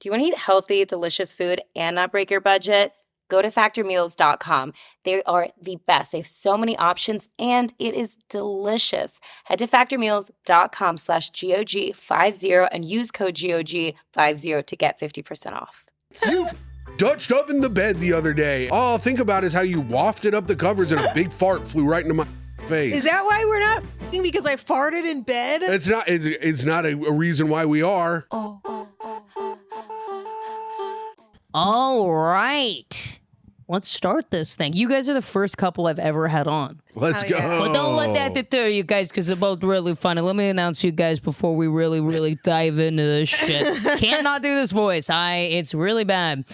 Do you want to eat healthy, delicious food and not break your budget? Go to factormeals.com. They are the best. They have so many options and it is delicious. Head to factormeals.com/GOG50 and use code GOG50 to get 50% off. You Dutched oven the bed the other day. All I'll think about is how you wafted up the covers and a big fart flew right into my face. Is that why we're not f***ing because I farted in bed? It's not a reason why we are. All right. Let's start this thing. You guys are the first couple I've ever had on. Let's go. But don't let that deter you guys because they're both really funny. Let me announce you guys before we really dive into this shit. Can't not do this voice. It's really bad.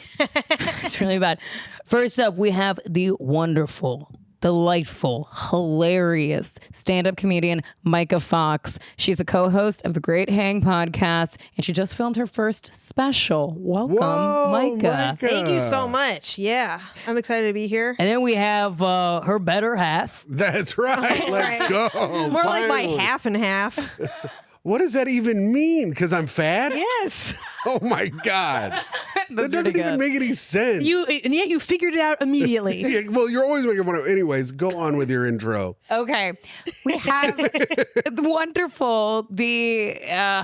It's really bad. First up, we have the wonderful, delightful, hilarious stand-up comedian Myka Fox. She's a co-host of the Great Hang podcast, and she just filmed her first special. Welcome, Myka. Thank you so much. Yeah, I'm excited to be here. And then we have her better half. That's right. Let's go. More like my half and half. What does that even mean? Because I'm fat? Yes. Oh my God. That doesn't even make any sense. And yet you figured it out immediately. Yeah, well, you're always making fun of. Anyways, go on with your intro. Okay. We have the wonderful, the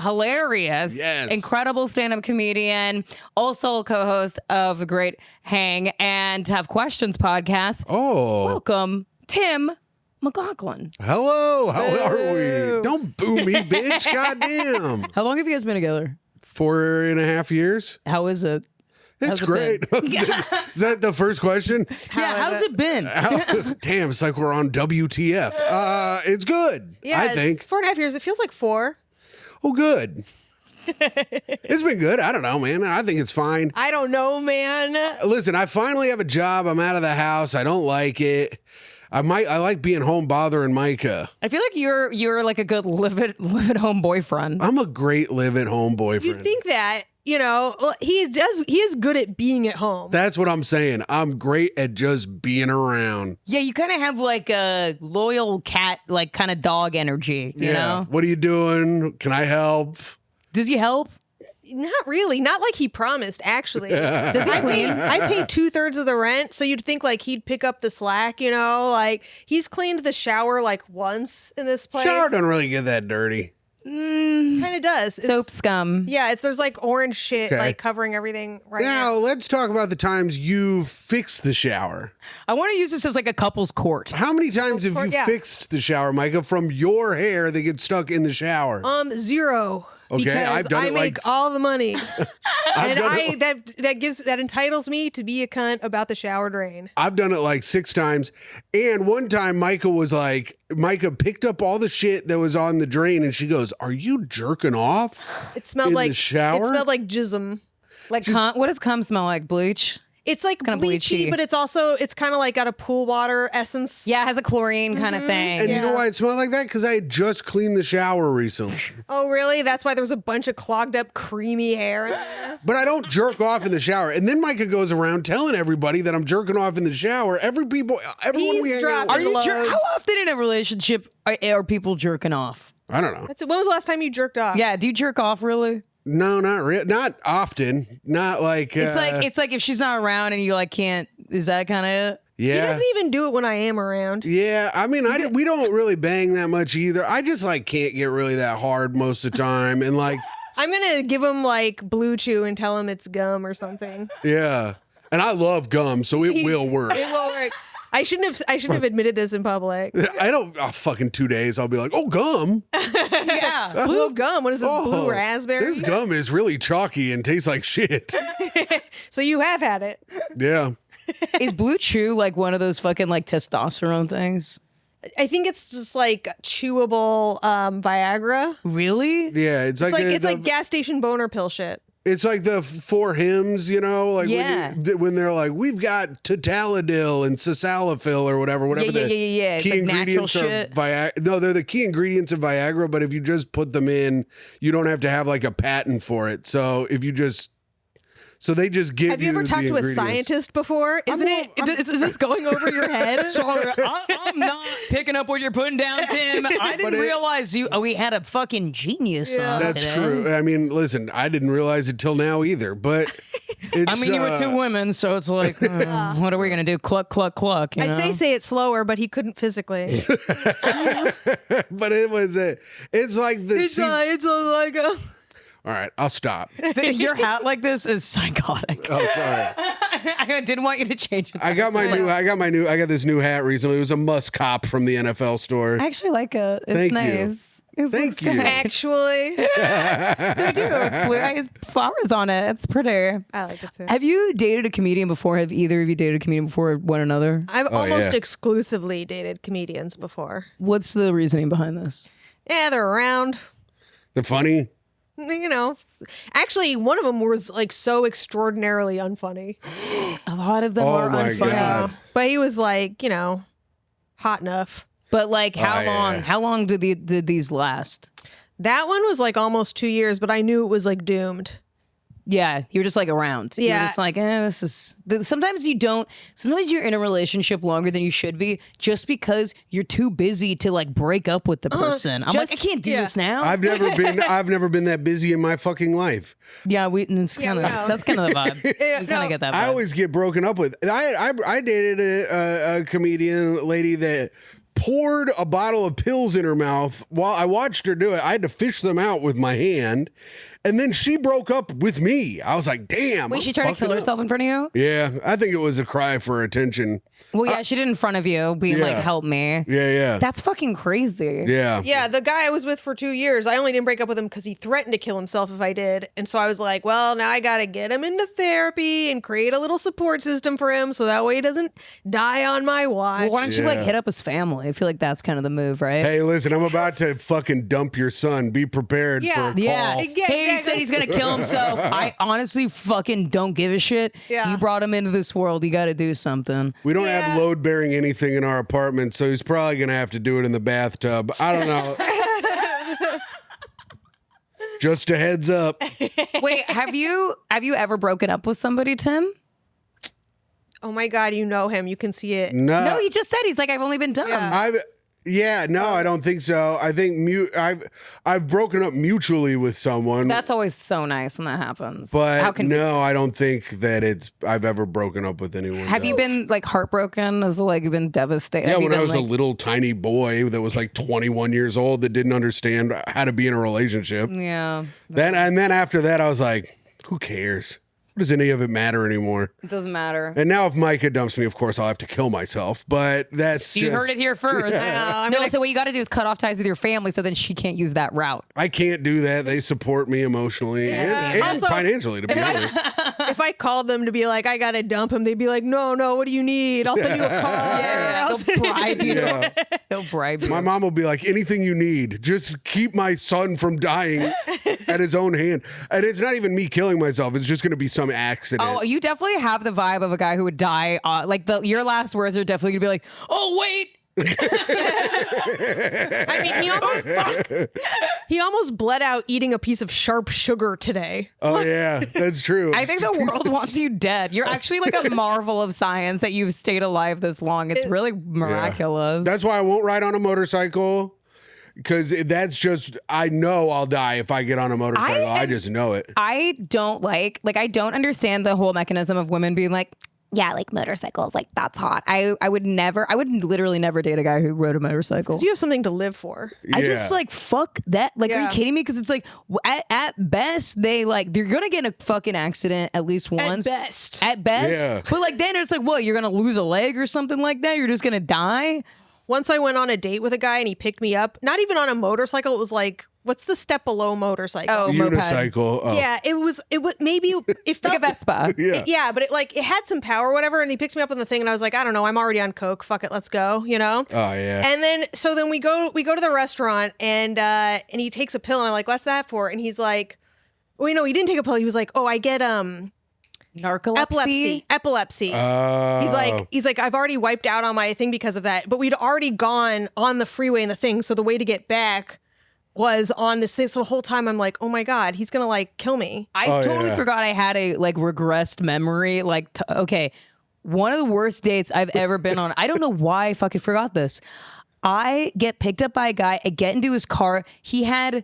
hilarious, incredible stand-up comedian, also a co-host of the Great Hang and Have Questions podcast. Oh. Welcome, Tim McLaughlin. Hello. How are we? Don't boo me, bitch. Goddamn. How long have you guys been together? 4.5 years. How is it? It's great. Is that the first question? How's it been? Damn, it's like we're on WTF. It's good. Yeah, I think. It's 4.5 years. It feels like 4. Oh, good. It's been good. I don't know, man. I think it's fine. I don't know, man. Listen, I finally have a job. I'm out of the house. I don't like it. I like being home bothering Myka. I feel like you're like a good live at home boyfriend. I'm a great live at home boyfriend. You think that, he is good at being at home. That's what I'm saying. I'm great at just being around. Yeah, you kind of have like a loyal cat, like kind of dog energy, you know? What are you doing? Can I help? Does he help? Not really. Not like he promised, actually. Does he clean? I paid 2/3 of the rent, so you'd think like he'd pick up the slack, Like he's cleaned the shower like once in this place. Shower doesn't really get that dirty. Kind of does. Soap scum. Yeah, there's like orange shit like covering everything right now. Let's talk about the times you fixed the shower. I want to use this as like a couple's court. How many times have you fixed the shower, Myka, from your hair that gets stuck in the shower? 0. Okay, because I've done I make all the money, and that entitles me to be a cunt about the shower drain. I've done it like 6 times, and one time Myka picked up all the shit that was on the drain, and she goes, "Are you jerking off?" It smelled in the shower. It smelled like jism. Like what does cum smell like? Bleach. It's like kind of bleachy, but it's kind of like got a pool water essence. Yeah, it has a chlorine kind of thing. And you know why it smelled like that? Because I had just cleaned the shower recently. Oh, really? That's why there was a bunch of clogged up, creamy hair in there? But I don't jerk off in the shower. And then Myka goes around telling everybody that I'm jerking off in the shower. Everyone we hang out with. Are you how often in a relationship are people jerking off? I don't know. When was the last time you jerked off? Yeah, do you jerk off really? No, not really. Not often. Not like. It's like if she's not around and you like can't. Is that kind of it? Yeah. He doesn't even do it when I am around. Yeah, I mean, we don't really bang that much either. I just like can't get really that hard most of the time, and like. I'm gonna give him like Blue Chew and tell him it's gum or something. Yeah, and I love gum, so it will work. It will work. I shouldn't have admitted this in public. I don't. Fucking 2 days, I'll be like, oh, gum. Yeah, blue gum. What is this? Blue raspberry? This gum is really chalky and tastes like shit. So you have had it. Yeah. Is Blue Chew like one of those fucking like testosterone things? I think it's just like chewable Viagra. Really? Yeah, it's like gas station boner pill shit. It's like the 4 hymns, like when they're like, we've got Totalitil and Cisalafil or whatever the key like ingredients are. Viagra. No, they're the key ingredients of Viagra, but if you just put them in, you don't have to have like a patent for it. So if you just So they just give Have you ever the talked to a ingredients. scientist before? Isn't is this going over your head? Sorry, I'm not picking up what you're putting down, Tim. I didn't realize we had a fucking genius on That's today. true. I mean, listen, I didn't realize it till now either, but it's, I mean, you were two women, so it's like, what are we going to do? Cluck, cluck, cluck. You know? I'd say it slower, but he couldn't physically. but it's like the It's like a... All right, I'll stop. Your hat like this is psychotic. Oh, sorry. I didn't want you to change it. I got this new hat recently. It was a Musk cop from the NFL store. I actually like it. It's Thank you. nice. It Thank looks you. good. Actually, I do. It's blue. It has flowers on it. It's pretty. I like it too. Have you dated a comedian before? Have either of you dated a comedian before one another? I've almost yeah. exclusively dated comedians before. What's the reasoning behind this? Yeah, they're around. The funny. You know, actually, one of them was like so extraordinarily unfunny. A lot of them Oh are my unfunny. God. But he was like, you know, hot enough. But like, how yeah. long? How long did these last? That one was like almost 2 years, but I knew it was like doomed. Yeah, you're just like around. You're Yeah. just like, this is. Sometimes you don't. Sometimes you're in a relationship longer than you should be, just because you're too busy to like break up with the person. I'm like, just- I can't do yeah. this now. I've never been that busy in my fucking life. yeah, it's kind of no. that's kind of the vibe. Yeah, You kind no. of get that vibe. I always get broken up with. I dated a comedian lady that poured a bottle of pills in her mouth while I watched her do it. I had to fish them out with my hand. And then she broke up with me. I was like, damn. Wait, she tried to kill herself in front of you? Yeah, I think it was a cry for attention. Well, yeah, she did in front of you, being like, Yeah. help me. Yeah. That's fucking crazy. Yeah. Yeah, the guy I was with for 2 years, I only didn't break up with him because he threatened to kill himself if I did. And so I was like, well, now I got to get him into therapy and create a little support system for him so that way he doesn't die on my watch. Well, why don't you like Yeah. hit up his family? I feel like that's kind of the move, right? Hey, listen, I'm about to fucking dump your son. Be prepared Yeah. for a call. Yeah. Yeah, Hey, he exactly. said he's gonna kill himself. I honestly fucking don't give a shit. Yeah. You brought him into this world. You got to do something. We don't Yeah. have load bearing anything in our apartment, so he's probably going to have to do it in the bathtub. I don't know. Just a heads up. Wait, have you ever broken up with somebody, Tim? Oh my God, you know him. You can see it. No, No, he just said he's like, I've only been dumb. Yeah. I don't think so. I think I've broken up mutually with someone. That's always so nice when that happens. but How can no, I don't think that I've ever broken up with anyone. have you been like heartbroken? Has like been devastated? Yeah, Have you when I been, was a like- little tiny boy that was like 21 years old that didn't understand how to be in a relationship. Yeah, Then after that, I was like, who cares? What does any of it matter anymore? it doesn't matter. And now if Myka dumps me, of course, I'll have to kill myself. But that's You just, heard it here first. No, so what you got to do is cut off ties with your family, so then she can't use that route. I can't do that. They support me emotionally and Also- financially, to be honest. If I called them to be like, I got to dump him, they'd be like, no, what do you need? I'll send you a call. They'll bribe you. Yeah. They'll bribe you. My mom will be like, anything you need, just keep my son from dying at his own hand. And it's not even me killing myself. It's just going to be some accident. Oh, you definitely have the vibe of a guy who would die. Like your last words are definitely gonna be like, "Oh wait." I mean, he almost bled out eating a piece of sharp sugar today. Oh, yeah, that's true. I think the world wants you dead. You're actually like a marvel of science that you've stayed alive this long. It's really miraculous. That's why I won't ride on a motorcycle. Because that's just, I know I'll die if I get on a motorcycle. I just know it. I don't I don't understand the whole mechanism of women being like, yeah, like motorcycles, like that's hot. I would literally never date a guy who rode a motorcycle. Because you have something to live for. I just Yeah. like fuck that. Like, are you Yeah. kidding me? Because it's like at best they're gonna get in a fucking accident at least once. best. At best. Yeah. But like then it's like, what? You're gonna lose a leg or something like that? You're just gonna die? Once I went on a date with a guy and he picked me up, not even on a motorcycle. It was like, what's the step below motorcycle? Oh, moped. Unicycle. Oh. Yeah, it was maybe it felt Like a Vespa. Yeah. Yeah, but it had some power or whatever, and he picks me up on the thing, and I was like, I don't know, I'm already on coke. Fuck it, let's go. You know. Oh, yeah. And then we go to the restaurant, and he takes a pill, and I'm like, what's that for? And he's like, well, he didn't take a pill. He was like, oh, I get Narcolepsy. epilepsy. Oh. He's like, I've already wiped out on my thing because of that. But we'd already gone on the freeway and the thing, so the way to get back was on this thing. So the whole time I'm like, oh my God, he's going to like kill me. I totally forgot I had a like regressed memory. Like, okay, one of the worst dates I've ever been on. I don't know why I fucking forgot this. I get picked up by a guy. I get into his car. He had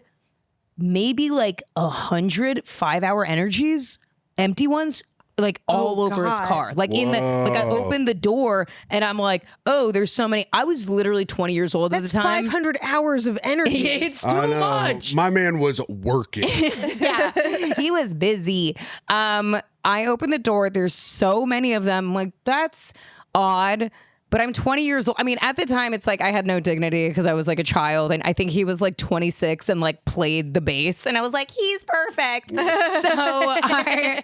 maybe like 100 5-hour energies, empty ones, like all over his car. Like in the, like I opened the door and I'm like, oh, there's so many. I was literally 20 years old at the time. 500 hours of energy. It's too much. My man was working. Yeah, he was busy. I opened the door. There's so many of them. I'm like, that's odd. But I'm 20 years old. I mean, at the time, it's like I had no dignity because I was like a child. And I think he was like 26 and like played the bass. And I was like, he's perfect. So I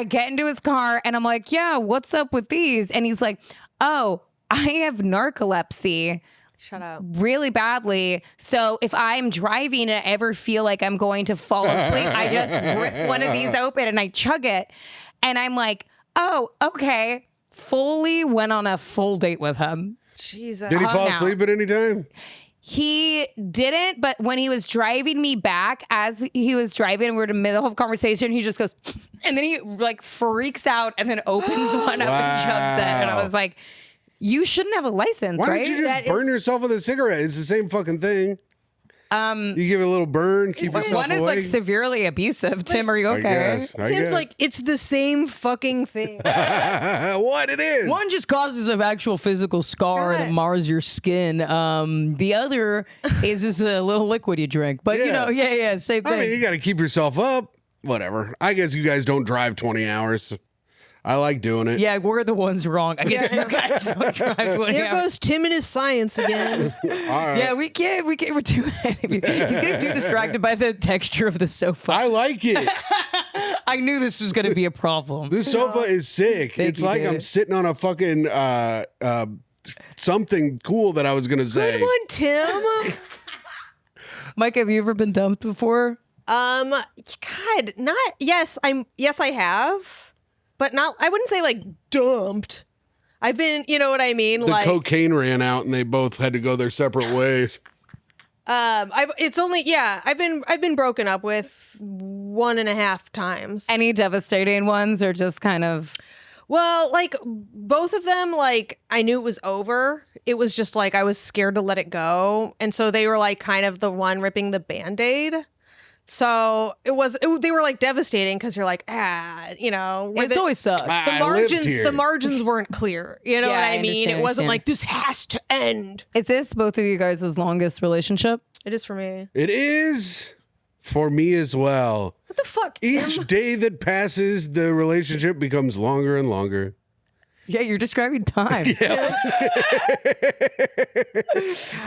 get into his car and I'm like, yeah, what's up with these? And he's like, oh, I have narcolepsy. Shut up. Really badly. So if I'm driving and I ever feel like I'm going to fall asleep, I just rip one of these open and I chug it. And I'm like, oh, okay. Fully went on a full date with him. Jesus. Did he fall asleep at any time? He didn't, but when he was driving me back, as he was driving, and we're in the middle of a conversation, he just goes, and then he like freaks out and then opens one up and chugs it. And I was like, you shouldn't have a license, Why right? don't you just burn yourself with a cigarette? It's the same fucking thing. You give it a little burn, keep yourself One is awake. like severely abusive. Tim, are you I okay? guess. Tim's like, it's the same fucking thing. What it is? One just causes an actual physical scar God. that mars your skin. The other is just a little liquid you drink. But you know, same thing. I mean, you got to keep yourself up. Whatever. I guess you guys don't drive 20 hours. I like doing it. yeah, we're the ones wrong. I guess you guys don't drive 20 Here hours. goes Tim and his science again. All right. Yeah, we can't. We're too. He's getting too distracted by the texture of the sofa. I like it. I knew this was going to be a problem. This sofa is sick. It's you, like dude. I'm sitting on a fucking something cool that I was gonna say. Good one, Tim. Mike, have you ever been dumped before? God, not yes, I have, but not. I wouldn't say like dumped. I've been, you know what I mean? The like cocaine ran out and they both had to go their separate ways. I've been broken up with 1.5 times. Any devastating ones or just kind of... Well, like both of them, like I knew it was over. It was just like I was scared to let it go. And so they were like kind of the one ripping the Band-Aid. So they were like devastating because you're like, you know, It's always sucks. the margins weren't clear. You know Yeah, what I I mean? It wasn't understand. like this has to end. Is this both of you guys' longest relationship? It is for me. It is for me as well. What the fuck? Tim? Each day that passes, the relationship becomes longer and longer. Yeah, you're describing time.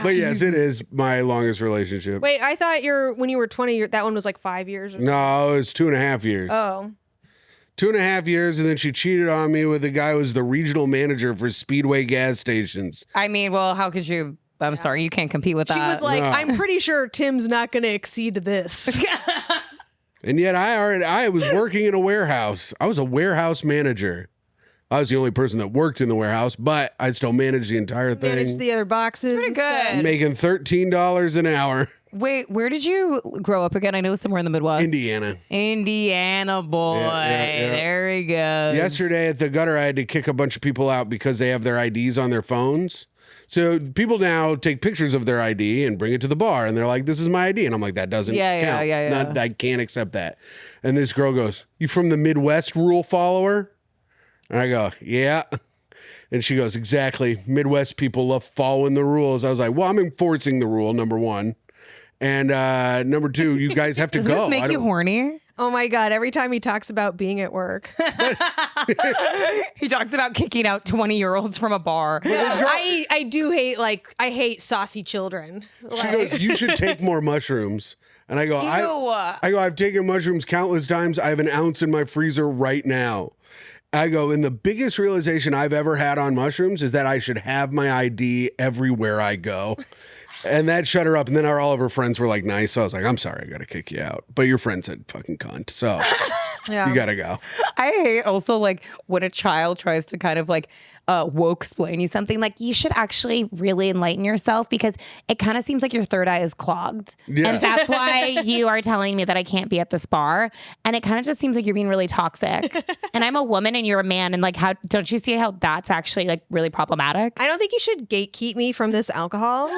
But yes, it is my longest relationship. Wait, I thought when you were 20, that one was like 5 years. No, it's 2.5 years. Oh. 2.5 years, and then she cheated on me with a guy who was the regional manager for Speedway gas stations. I mean, well, how could you... I'm sorry, you can't compete with that. She was like, No. I'm pretty sure Tim's not going to exceed this. And yet I was working in a warehouse. I was a warehouse manager. I was the only person that worked in the warehouse, but I still managed the entire thing. Manage the other boxes. Pretty and stuff. good. Making $13 an hour. Wait, where did you grow up again? I know it was somewhere in the Midwest. Indiana. Indiana boy. Yeah. There he goes. Yesterday at the gutter, I had to kick a bunch of people out because they have their IDs on their phones. So people now take pictures of their ID and bring it to the bar, and they're like, "This is my ID," and I'm like, "That doesn't count. Yeah. I can't accept that." And this girl goes, "You from the Midwest rule follower?" And I go, "Yeah." And she goes, "Exactly. Midwest people love following the rules." I was like, "Well, I'm enforcing the rule, number one, and number two, you guys have to Does go." this make you horny? Oh my God. Every time he talks about being at work. He talks about kicking out 20-year-olds from a bar. I do hate, I hate saucy children. She goes, "You should take more mushrooms." And I go, I've taken mushrooms countless times. I have an ounce in my freezer right now. I go, and the biggest realization I've ever had on mushrooms is that I should have my ID everywhere I go. And that shut her up. And then all of her friends were like, nice. So I was like, I'm sorry, I got to kick you out. But your friend said fucking cunt. So Yeah. You gotta go. I hate also like when a child tries to kind of like woke explain you something like you should actually really enlighten yourself because it kind of seems like your third eye is clogged. Yeah. And that's why you are telling me that I can't be at this bar. And it kind of just seems like you're being really toxic. And I'm a woman and you're a man. And like, how don't you see how that's actually like really problematic? I don't think you should gatekeep me from this alcohol.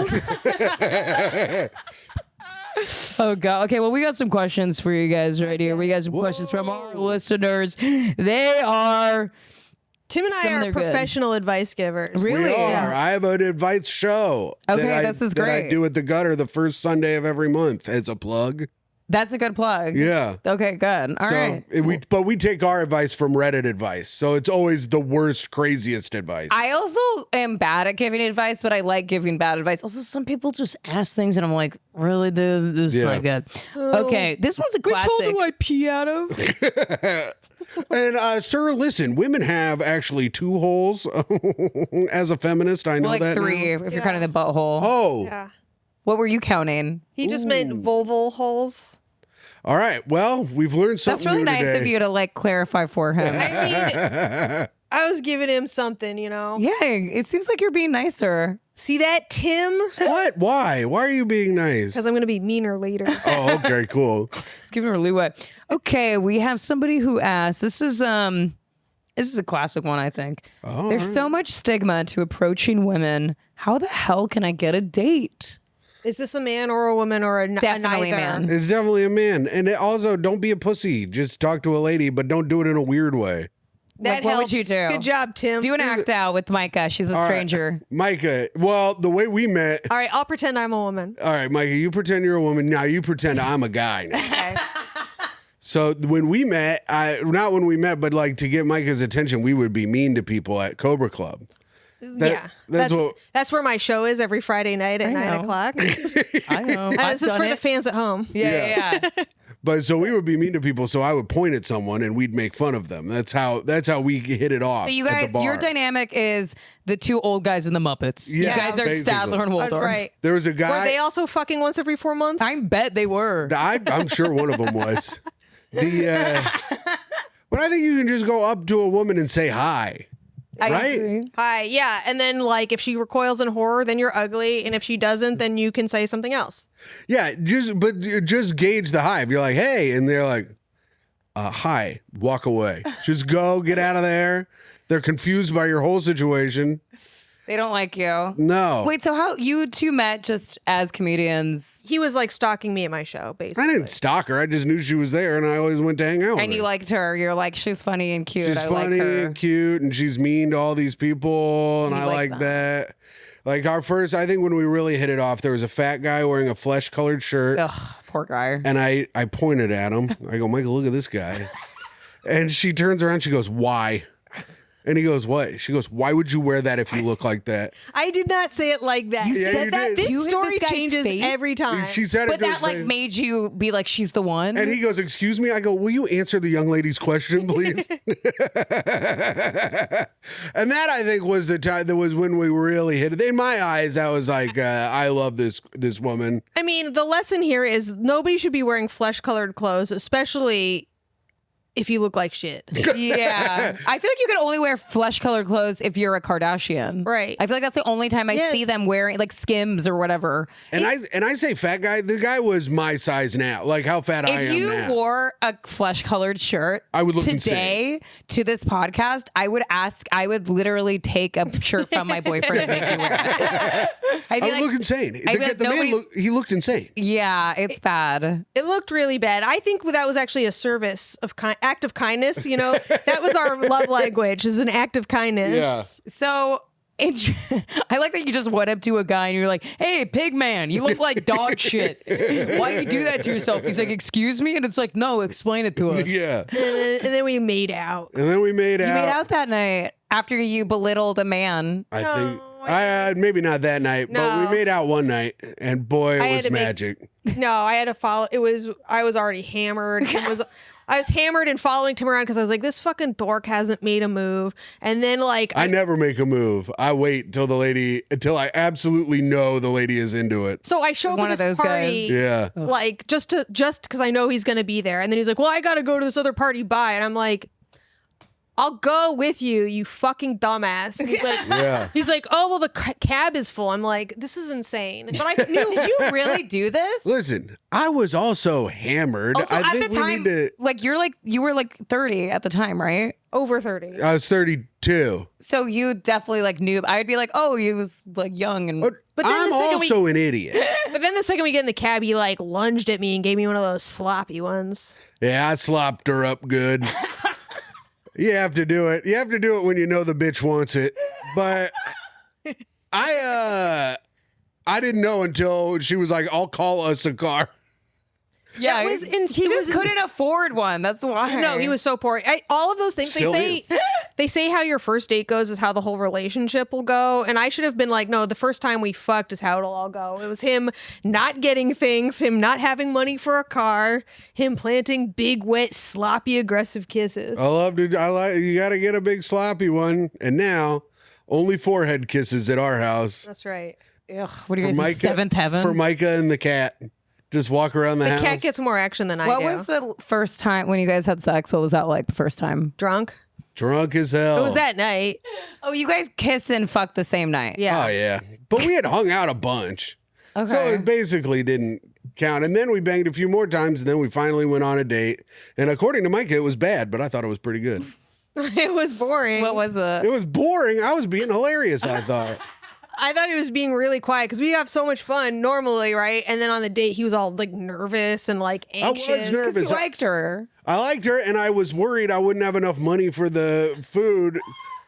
Oh God. Okay. Well, we got some questions for you guys right here. We got some questions from our listeners. They are Tim and I Some of are them are good. professional advice givers. Really? We are. Yeah. I have an advice show. Okay, that this is that I great. do at the Gutter the first Sunday of every month as a plug. That's a good plug. Yeah. Okay, good. All right. But we take our advice from Reddit advice, so it's always the worst, craziest advice. I also am bad at giving advice, but I like giving bad advice. also some people just ask things, and I'm like, really, dude, this is Yeah. not good. Okay, this one's a classic. I pee out of? And sir, listen, women have actually 2 holes. As a feminist, I know Well, like that 3 now. if you're counting the butthole. Oh, Yeah. What were you counting? He just meant vulval holes. all right. Well, we've learned something That's really new nice today. of you to like clarify for him. I mean, I was giving him something, you know. Yeah, it seems like you're being nicer. See that, Tim? What? Why? Why are you being nice? Because I'm going to be meaner later. Oh, okay, cool. Let's give him a leeway. Okay, we have somebody who asked. This is a classic one, I think. Oh, There's so much stigma to approaching women. How the hell can I get a date? Is this a man or a woman or a Definitely a neither? man. it's definitely a man. And also, don't be a pussy. Just talk to a lady, but don't do it in a weird way. That Like, what would you helps. do? Good job, Tim. Do an act out with Myka. She's a All right. stranger. Myka, well, the way we met. All right, I'll pretend I'm a woman. All right, Myka, you pretend you're a woman. Now you pretend I'm a guy now. Okay. So when we met, not when we met, but like to get Myka's attention, we would be mean to people at Cobra Club. Yeah. that's what- That's where my show is every Friday night at 9 know. o'clock. I know. And this is for the fans at home. Yeah. But so we would be mean to people. So I would point at someone and we'd make fun of them. That's how we hit it off. So you at the guys, bar. your dynamic is the 2 old guys in the Muppets. Yeah, you guys are basically. Statler and That's Waldorf. right. There was a Were guy. they also fucking once every 4 months? I bet they were. I'm sure one of them was. But I think you can just go up to a woman and say hi. I right? agree. Hi, yeah. And then, like, if she recoils in horror, then you're ugly. And if she doesn't, then you can say something else. Yeah, just gauge the hi. If you're like, hey, and they're like, hi, walk away. Just go, get out of there. They're confused by your whole situation. They don't like you. No. Wait, so how you 2 met just as comedians He was, like, stalking me at my show, basically. I didn't stalk her. I just knew she was there, and I always went to hang out with and her. you liked her? You're like, she's funny and cute. She's I funny like her. and cute, and she's mean to all these people, and You I like like that. Like our first, I think when we really hit it off, there was a fat guy wearing a flesh-colored shirt, Ugh, poor guy. and I pointed at him. I go, Michael, look at this guy. And she turns around, she goes, why? And he goes, what? She goes, why would you wear that if you look like that? I did not say it like that. You Yeah, said you that? did. Did you This hit story this guy's changes face? every time. She said But it to his that like face. made you be like, she's the one. And he goes, excuse me? I go, will you answer the young lady's question, please? And that, I think, was the time that was when we really hit it. In my eyes, I was like, I love this woman. I mean, the lesson here is nobody should be wearing flesh-colored clothes, especially if you look like shit. Yeah. I feel like you can only wear flesh colored clothes if you're a Kardashian. Right. I feel like that's the only time I Yes. see them wearing like Skims or whatever. And I say fat guy. The guy was my size now. Like how fat I If am you now. wore a flesh colored shirt I would look today to this podcast, I would literally take a shirt from my boyfriend and make you wear it. I'd I be would like, look insane. I'd be like, The man nobody's- he looked insane. yeah, it's bad. It looked really bad. I think that was actually a service of act of kindness. You know, that was our love language, is an act of kindness. Yeah. So I like that you just went up to a guy and you're like, hey, pig man, you look like dog shit. Why you do that to yourself? He's like, excuse me? And it's like, no, explain it to us. Yeah. And then we made out. And then we made You out. made out that night after you belittled a man. I think No, I maybe not that night, but No. we made out one night, and boy, I it had was to make- magic. No, I had to follow. I was already hammered. It was I was hammered and following Tim around because I was like, this fucking dork hasn't made a move. And then like I never make a move. I wait until I absolutely know the lady is into it. so I show up One at of this those party, Yeah. like just because I know he's gonna be there. And then he's like, well, I gotta go to this other party. Bye. And I'm like, I'll go with you, you fucking dumbass. And he's like, Yeah. he's like, oh well, the cab is full. I'm like, this is insane. But I knew. Did you really do this? Listen, I was also hammered. Also, I at think the we time, need to. you were like 30 at the time, right? Over 30. I was 32. So you definitely like knew. I'd be like, oh, he was like young and. But But then I'm the second also an idiot. But then the second we get in the cab, he like lunged at me and gave me one of those sloppy ones. Yeah, I slopped her up good. You have to do it. You have to do it when you know the bitch wants it. But I didn't know until she was like, "I'll call us a car." Yeah, That was he just couldn't afford one. That's why. No, he was so poor. All of those things Still they say how your first date goes is how the whole relationship will go. And I should have been like, no, the first time we fucked is how it'll all go. It was him not getting things, him not having money for a car, him planting big, wet, sloppy, aggressive kisses. I love to. I like. You got to get a big sloppy one. And now, only forehead kisses at our house. That's right. Ugh, what do you guys say, seventh heaven? For Myka and the cat. Just walk around the The house. cat gets more action than I What do. was the first time when you guys had sex? What was that like the first time? Drunk? Drunk as hell. It was that night. Oh, you guys kissed and fucked the same night. Yeah. Oh yeah, but we had hung out a bunch, Okay. so it basically didn't count. And then we banged a few more times, and then we finally went on a date. And according to Myka, it was bad, but I thought it was pretty good. It was boring. What was It it? was boring. I was being hilarious. I thought. I thought he was being really quiet because we have so much fun normally, right? And then on the date, he was all like nervous and like anxious. I was nervous. Because you liked her. I liked her, and I was worried I wouldn't have enough money for the food.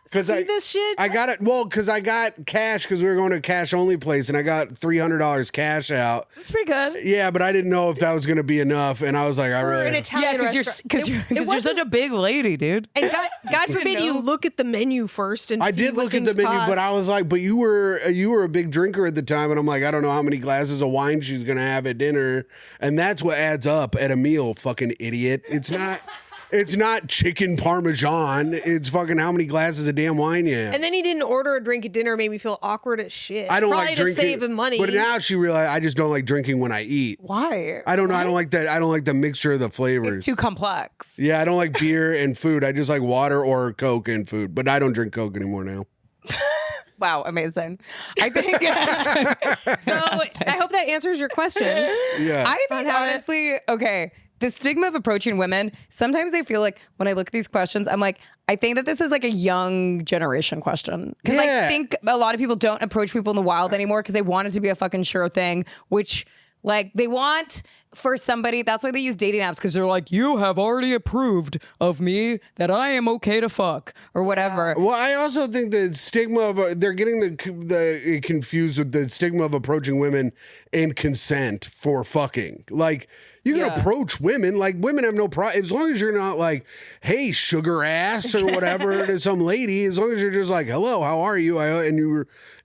Because See this shit? I got it. Well, because I got cash because we were going to a cash only place, and I got $300 cash out. That's pretty good. Yeah, but I didn't know if that was going to be enough, and I was like, I For really. an Italian restaurant. Because you're such a big lady, dude. And God forbid you look at the menu first and I see did what look at the things menu, cost. but I was like, but you were a big drinker at the time, and I'm like, I don't know how many glasses of wine she's gonna have at dinner, and that's what adds up at a meal. Fucking idiot! It's not chicken parmesan. It's fucking how many glasses of damn wine you have. And then he didn't order a drink at dinner, made me feel awkward as shit. I don't Probably like to drinking. save him money. But now she realized I just don't like drinking when I eat. Why? I don't know. I don't like that. I don't like the mixture of the flavors. It's too complex. Yeah, I don't like beer and food. I just like water or Coke and food. But I don't drink Coke anymore now. Wow, amazing. I think So I hope that answers your question. Yeah. I think honestly, okay, the stigma of approaching women, sometimes I feel like when I look at these questions, I'm like, I think that this is like a young generation question. Because I Yeah. think a lot of people don't approach people in the wild anymore because they want it to be a fucking sure thing, which like they want for somebody. That's why they use dating apps because they're like, you have already approved of me that I am okay to fuck or whatever. Well, I also think the stigma of they're getting the confused with the stigma of approaching women and consent for fucking. Like you can Yeah. approach women, like women have no problem as long as you're not like, hey, sugar ass or whatever to some lady. As long as you're just like, hello, how are you?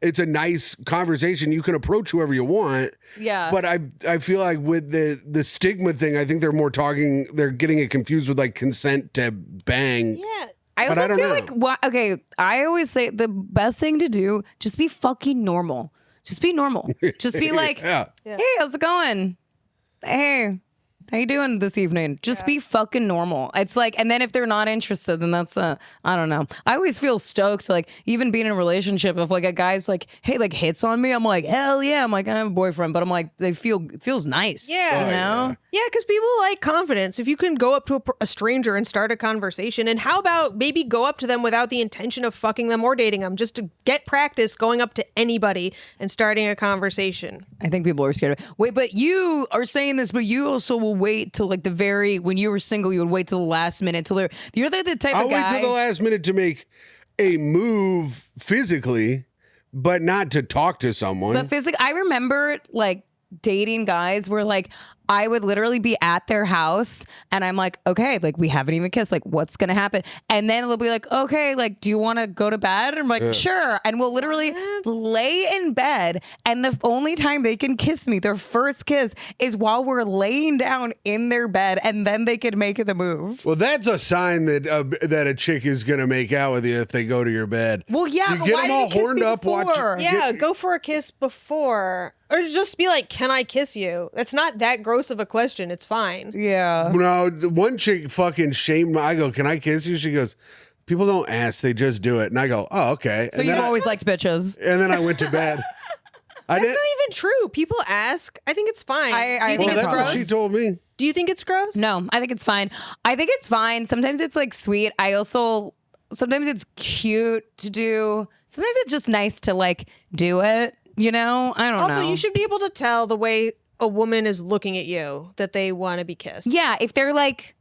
It's a nice conversation. You can approach whoever you want. Yeah. But I feel like with the stigma thing, I think they're getting it confused with like consent to bang. Yeah. I But also I don't feel know. like okay, I always say the best thing to do, just be fucking normal. Just be normal. Just be like, Yeah. hey, how's it going? Hey, how you doing this evening? Just be fucking normal. It's like, and then if they're not interested, then that's I don't know. I always feel stoked, like even being in a relationship, if like a guy's like, hey, like hits on me, I'm like, hell yeah. I'm like, I have a boyfriend, but I'm like, it feels nice. Yeah. You know? Yeah, because people like confidence. If you can go up to a stranger and start a conversation, and how about maybe go up to them without the intention of fucking them or dating them, just to get practice going up to anybody and starting a conversation. I think people are scared of it. Wait, but you are saying this, but you also will wait till like when you were single, you would wait till the last minute till you're the type I'll of wait guy. till the last minute to make a move physically, but not to talk to someone. But physically, I remember like dating guys where like I would literally be at their house and I'm like, okay, like we haven't even kissed. Like, what's going to happen? And then they'll be like, okay, like, do you want to go to bed? And I'm like, sure. And we'll literally lay in bed. And the only time they can kiss me, their first kiss, is while we're laying down in their bed. And then they can make the move. Well, that's a sign that a chick is gonna make out with you if they go to your bed. Well, yeah, you but get why them did all you kiss horned me up. before? Yeah, go for a kiss before. Or just be like, can I kiss you? It's not that gross of a question. It's fine. Yeah. No, the one chick fucking shamed me. I go, can I kiss you? She goes, people don't ask, they just do it. And I go, oh, okay. So you've always liked bitches. And then I went to bed. That's not even true. People ask. I think it's fine. Do you think Well, it's that's gross? what she told me. Do you think it's gross? No, I think it's fine. I think it's fine. Sometimes it's like sweet. Sometimes it's cute to do. Sometimes it's just nice to like do it. You know, I don't know. Also, you should be able to tell the way a woman is looking at you that they want to be kissed. Yeah, if they're like,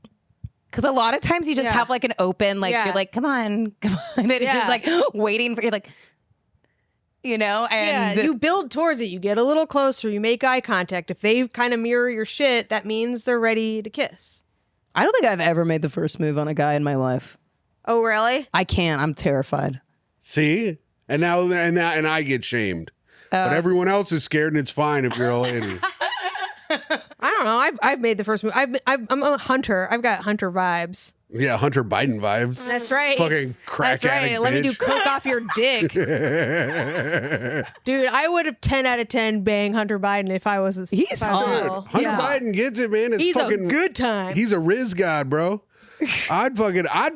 because a lot of times you just have like an open, like you're like, come on. And it's just like waiting for you, like, you know, and you build towards it. You get a little closer. You make eye contact. If they kind of mirror your shit, that means they're ready to kiss. I don't think I've ever made the first move on a guy in my life. Oh, really? I can't. I'm terrified. See? And now I get shamed. But everyone else is scared, and it's fine if you're a lady. I don't know. I've made the first move. I'm a hunter. I've got hunter vibes. Yeah, Hunter Biden vibes. That's right. Fucking crack That's right. addict, Let me do bitch. coke off your dick. Dude, I would have 10 out of 10 bang Hunter Biden if I was He's hot. Hunter Biden gets it, man. It's He's fucking a good time. He's a Riz god, bro. I'd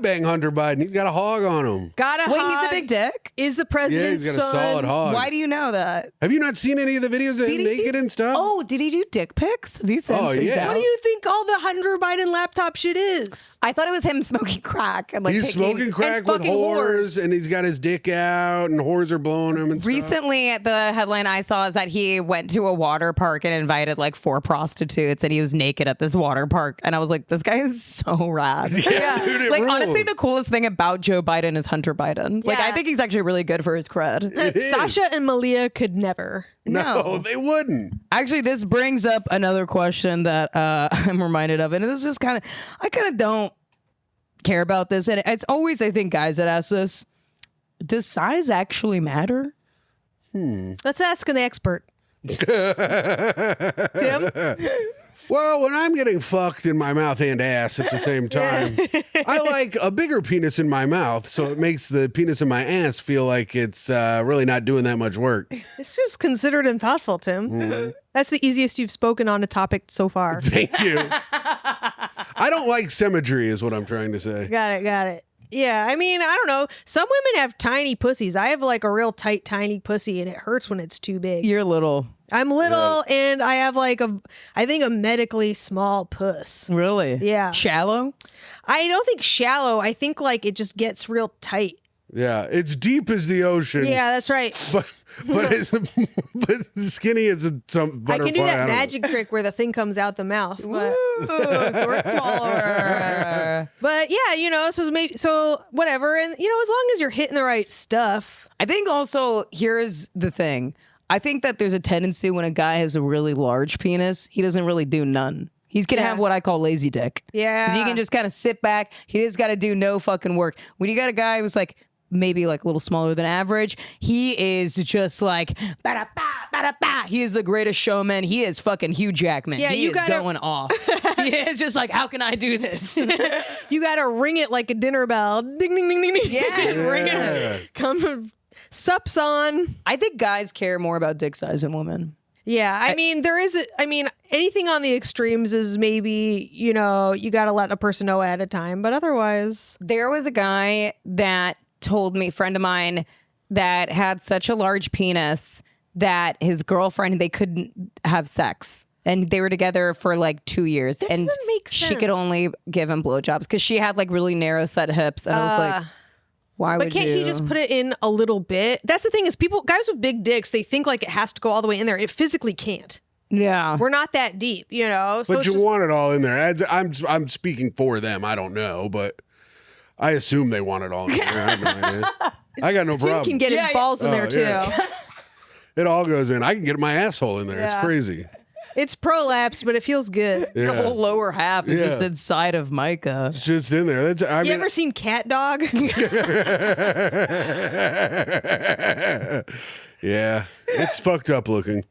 bang Hunter Biden. He's got a hog on him. Got a Wait, hog. he's a big dick? Is the Yeah, president's he's got a son. solid hog. Why do you know that? Have you not seen any of the videos of Did him he naked do- and stuff? Oh, did he do dick pics? Does he send Oh, things yeah. out? What do you think all the Hunter Biden laptop shit is? I thought it was him smoking crack and like He's taking- smoking crack with fucking whores, whores. and he's got his dick out, and whores are blowing him and stuff. Recently, the headline I saw is that he went to a water park and invited like 4 prostitutes, and he was naked at this water park. And I was like, this guy is so rad. Yeah, dude, it Like, rules. honestly, the coolest thing about Joe Biden is Hunter Biden. Like, Yeah. I think he's actually really good for his cred. It is. Sasha and Malia could never. No, they wouldn't. Actually, this brings up another question that I'm reminded of. And this is I kind of don't care about this. And it's always, I think, guys that ask this. Does size actually matter? Let's ask an expert. Tim? Well, when I'm getting fucked in my mouth and ass at the same time, I like a bigger penis in my mouth, so it makes the penis in my ass feel like it's really not doing that much work. It's just considered and thoughtful, Tim. That's the easiest you've spoken on a topic so far. Thank you. I don't like symmetry, is what I'm trying to say. Got it. Yeah, I mean, I don't know. Some women have tiny pussies. I have like a real tight, tiny pussy, and it hurts when it's too big. You're little. I'm little, and I have like I think a medically small puss. Really? Yeah. Shallow? I don't think shallow. I think like it just gets real tight. Yeah, it's deep as the ocean. Yeah, that's right. But skinny as some I butterfly. can do that don't know. magic trick where the thing comes out the mouth. But, Sort smaller. but yeah, so whatever. And, as long as you're hitting the right stuff. I think also, here's the thing. I think that there's a tendency when a guy has a really large penis, he doesn't really do none. He's going to have what I call lazy dick. Yeah. 'Cause you can just kind of sit back. He just got to do no fucking work. When you got a guy who's like, maybe like a little smaller than average, he is just like, ba-da-ba, ba-da-ba. He is the greatest showman. He is fucking Hugh Jackman. Yeah, he you is gotta- going off. He is just like, how can I do this? You got to ring it like a dinner bell. Ding, ding, ding, ding, ding. Yeah. Ring it. Come, sup's on. I think guys care more about dick size than women. Yeah, I mean, anything on the extremes is maybe, you got to let a person know ahead of time, but otherwise. There was a guy that told me, friend of mine, that had such a large penis that his girlfriend, they couldn't have sex. And they were together for like 2 years. That and doesn't make she sense. could only give him blowjobs because she had like really narrow set hips. And I was like, why But would can't you? he just put it in a little bit? That's the thing is guys with big dicks, they think like it has to go all the way in there. It physically can't. Yeah. We're not that deep, So But it's you just- want it all in there. I'm speaking for them. I don't know, but I assume they want it all in there. I have no idea. I got no Tim problem. can get his balls in there too. yeah. It all goes in. I can get my asshole in there. It's Yeah. crazy. It's prolapsed, but it feels good. Your Yeah. whole lower half is Yeah. just inside of Myka. It's just in there. That's I You mean ever seen Cat Dog? yeah. It's fucked up looking.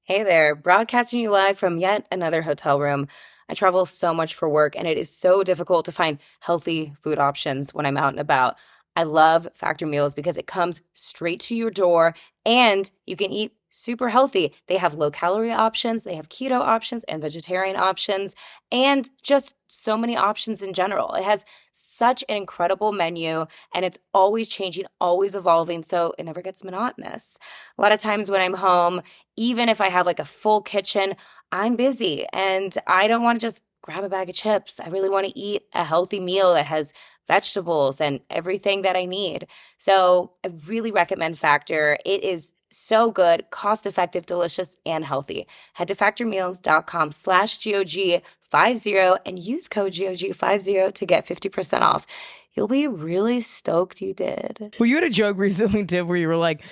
Hey there, broadcasting you live from yet another hotel room. I travel so much for work, and it is so difficult to find healthy food options when I'm out and about. I love Factor Meals because it comes straight to your door, and you can eat super healthy. They have low-calorie options, they have keto options and vegetarian options, and just so many options in general. It has such an incredible menu, and it's always changing, always evolving, so it never gets monotonous. A lot of times when I'm home, even if I have like a full kitchen, I'm busy, and I don't want to just grab a bag of chips. I really want to eat a healthy meal that has vegetables and everything that I need. So I really recommend Factor. It is so good, cost-effective, delicious, and healthy. Head to factormeals.com/GOG50 and use code GOG50 to get 50% off. You'll be really stoked you did. Well, you had a joke recently, Tim, where you were like,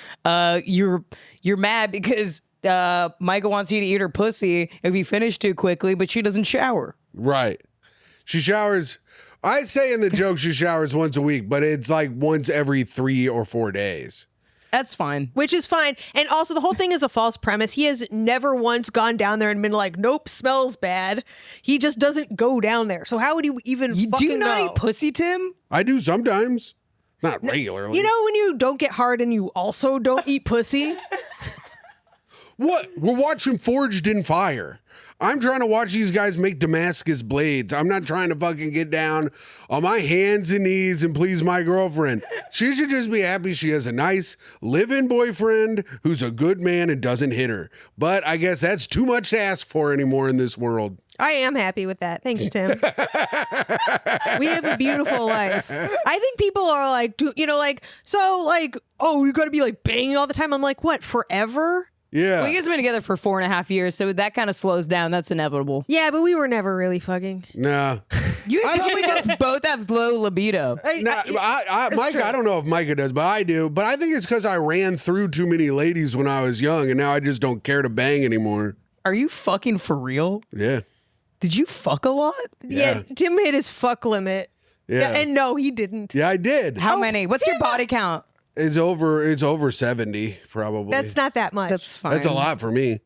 you're mad because Myka wants you to eat her pussy if you finish too quickly, but she doesn't shower. Right. She showers. I say in the joke she showers once a week, but it's like once every 3 or 4 days. That's fine. Which is fine. And also, the whole thing is a false premise. He has never once gone down there and been like, nope, smells bad. He just doesn't go down there. So how would you even Do fucking you not know? eat pussy, Tim? I do sometimes. Not regularly. You know when you don't get hard and you also don't eat pussy? What? We're watching Forged in Fire. I'm trying to watch these guys make Damascus blades. I'm not trying to fucking get down on my hands and knees and please my girlfriend. She should just be happy she has a nice live-in boyfriend who's a good man and doesn't hit her. But I guess that's too much to ask for anymore in this world. I am happy with that. Thanks, Tim. We have a beautiful life. I think people are like, oh, you got to be like banging all the time. I'm like, what, forever? Yeah. Well, you guys have been together for 4.5 years, so that kind of slows down. That's inevitable. Yeah, but we were never really fucking. Nah. You probably just both have low libido. Myka, I don't know if Myka does, but I do. But I think it's because I ran through too many ladies when I was young, and now I just don't care to bang anymore. Are you fucking for real? Yeah. Did you fuck a lot? Yeah, Tim hit his fuck limit. Yeah. And no, he didn't. Yeah, I did. How many? What's your body count? It's over 70, probably. That's not that much. That's fine. That's a lot for me.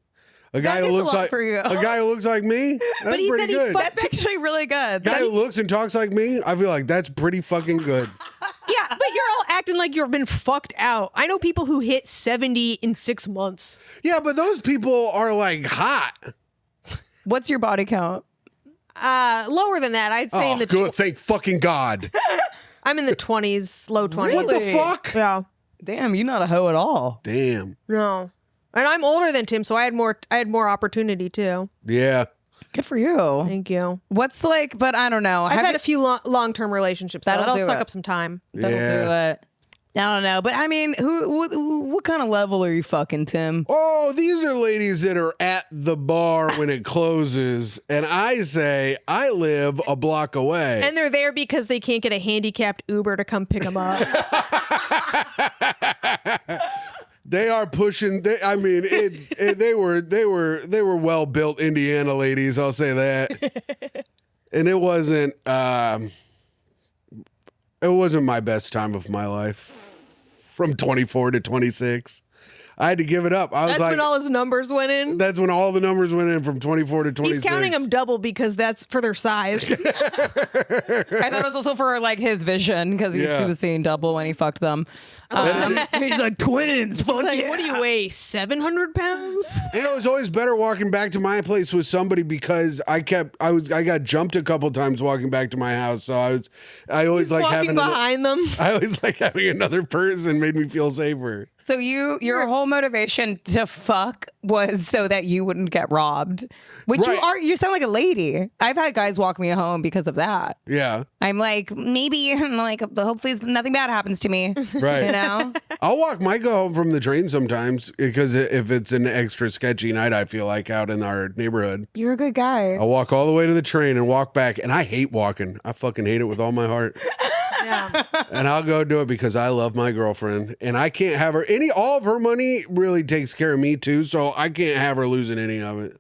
A guy is who a looks lot like for you. a guy who looks like me. That's he pretty said he good. fucked- That's actually really good. Guy who looks and talks like me. I feel like that's pretty fucking good. Yeah, but you're all acting like you've been fucked out. I know people who hit 70 in 6 months. Yeah, but those people are like hot. What's your body count? Lower than that. I'd say Oh, in the good. Thank fucking God. I'm in the 20s, low 20s. What the Really? fuck? Yeah. Damn, you're not a hoe at all. Damn. No. And I'm older than Tim, so I had more opportunity too. Yeah. Good for you. Thank you. What's like, but I don't know. I've Have had you- a few long-term relationships. That'll That'll do suck it. up some time. That'll Yeah. do it. I don't know, but I mean, what kind of level are you fucking, Tim? Oh, these are ladies that are at the bar when it closes, and I say I live a block away. And they're there because they can't get a handicapped Uber to come pick them up. They are pushing. They were well built Indiana ladies. I'll say that. And it wasn't my best time of my life. From 24 to 26, I had to give it up. I was That's like, when all his numbers went in. that's when all the numbers went in from 24 to 26. He's counting them double because that's for their size. I thought it was also for like his vision because he Yeah. was seeing double when he fucked them. He's like twins. Fuck Like, yeah. what do you weigh? 700 pounds? And it was always better walking back to my place with somebody because I got jumped a couple times walking back to my house. So I always like Walking having behind them. I always like having another person made me feel safer. So your whole motivation to fuck was so that you wouldn't get robbed, which Right. you sound like a lady. I've had guys walk me home because of that. Yeah. I'm like, maybe, like, hopefully nothing bad happens to me. Right. You know? I'll walk Myka home from the train sometimes because if it's an extra sketchy night, I feel like out in our neighborhood. You're a good guy. I'll walk all the way to the train and walk back. And I hate walking. I fucking hate it with all my heart. Yeah. And I'll go do it because I love my girlfriend and I can't have her all of her money really takes care of me too. So I can't have her losing any of it.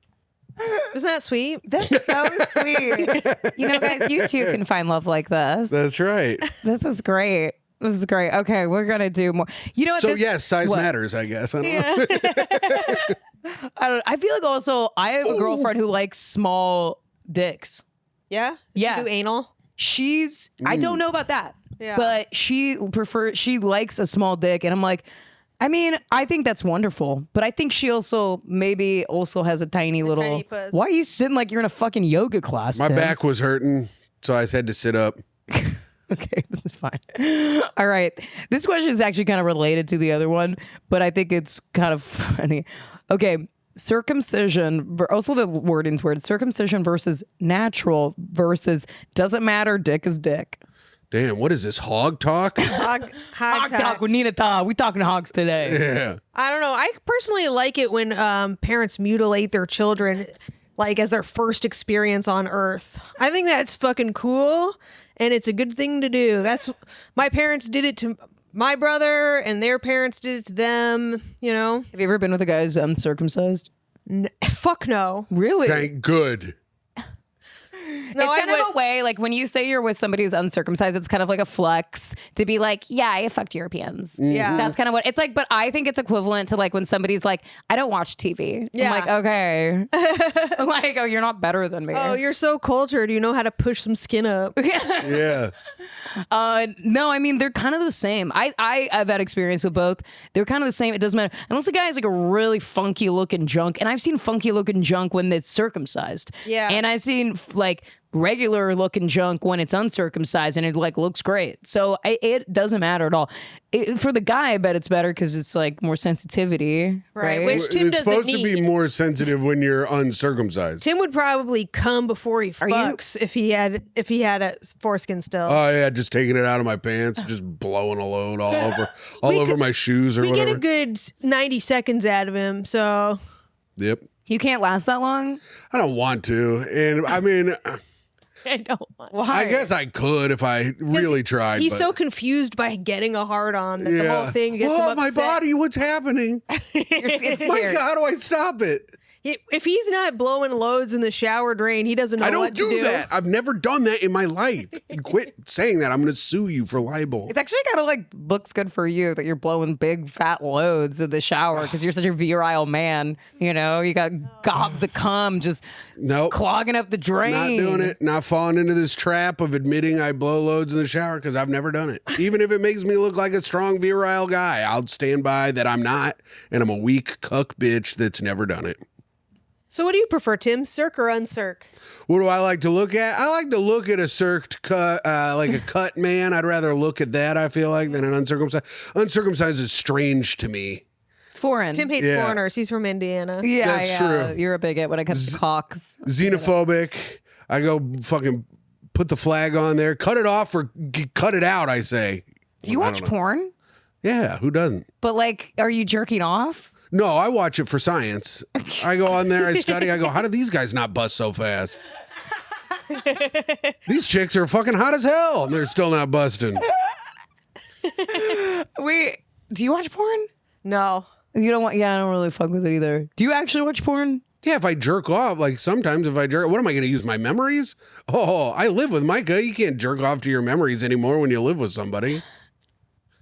Isn't that sweet? That's so sweet. You know, guys, you too can find love like this. That's right. This is great. This is great. Okay, we're gonna do more. You know what? So yes, size matters, I guess. I don't know. I feel like also I have a girlfriend who likes small dicks. Yeah? Yeah. You do anal? I don't know about that. Yeah. But she likes a small dick. And I'm like, I mean, I think that's wonderful. But I think she also has a tiny little. tiny puss. Why are you sitting like you're in a fucking yoga class? My Tim? back was hurting, so I had to sit up. Okay, this is fine. All right. This question is actually kind of related to the other one, but I think it's kind of funny. Okay. Circumcision, also the wording's weird. Circumcision versus natural versus doesn't matter, dick is dick. Damn, what is this, hog talk? Hog Hog talk. talk with Nina Ta. We talking hogs today. Yeah. I don't know. I personally like it when parents mutilate their children, like as their first experience on Earth. I think that's fucking cool, and it's a good thing to do. My parents did it to my brother, and their parents did it to them. You know. Have you ever been with a guy who's uncircumcised? Fuck no. Really? Thank good. No, it's I kind of a way, like when you say you're with somebody who's uncircumcised, it's kind of like a flex to be like, yeah, I fucked Europeans. Yeah. That's kind of what it's like. But I think it's equivalent to like when somebody's like, I don't watch TV. Yeah. I'm like, okay. I'm like, oh, you're not better than me. Oh, you're so cultured. You know how to push some skin up. Yeah. No, I mean they're kind of the same. I have that experience with both. They're kind of the same. It doesn't matter unless the guy is like a really funky looking junk, and I've seen funky looking junk when it's circumcised. Yeah. and I've seen like regular looking junk when it's uncircumcised, and it like looks great. So it doesn't matter at all. For the guy, I bet it's better because it's like more sensitivity, right? Which Tim It's doesn't supposed to be need. more sensitive when you're uncircumcised. Tim would probably come before he fucks if he had a foreskin still. Oh yeah, just taking it out of my pants, just blowing a load all over my shoes or we whatever. get a good 90 seconds out of him, so Yep. You can't last that long? I don't want to, and I mean, I don't want. I guess I could if I really tried. He's but, so confused by getting a hard on that the whole thing gets him oh, upset. my body! What's happening? It's My weird. God, how do I stop it? If he's not blowing loads in the shower drain, he doesn't know I don't what to do that. I've never done that in my life. Quit saying that. I'm going to sue you for libel. It's actually kind of like looks good for you that you're blowing big fat loads in the shower because you're such a virile man. You know, you got gobs of cum just Nope. clogging up the drain. Not doing it. Not falling into this trap of admitting I blow loads in the shower because I've never done it. Even if it makes me look like a strong, virile guy, I'll stand by that I'm not, and I'm a weak cuck bitch that's never done it. So what do you prefer, Tim? Circ or uncirc? What do I like to look at? I like to look at a circed cut, like a cut man. I'd rather look at that, I feel like, than an uncircumcised. Uncircumcised is strange to me. It's foreign. Tim hates Yeah. foreigners. He's from Indiana. yeah, That's true. You're a bigot when it comes to cocks. Xenophobic. I go fucking put the flag on there. Cut it off or cut it out, I say. Do you I watch don't know. porn? Yeah, who doesn't? But like, are you jerking off? No, I watch it for science. I go on there, I study, I go, how do these guys not bust so fast? These chicks are fucking hot as hell and they're still not busting. Wait, do you watch porn? No. You don't want? Yeah, I don't really fuck with it either. Do you actually watch porn? Yeah, if I jerk off, like sometimes if I jerk, what am I going to use, my memories? Oh, I live with Myka. You can't jerk off to your memories anymore when you live with somebody.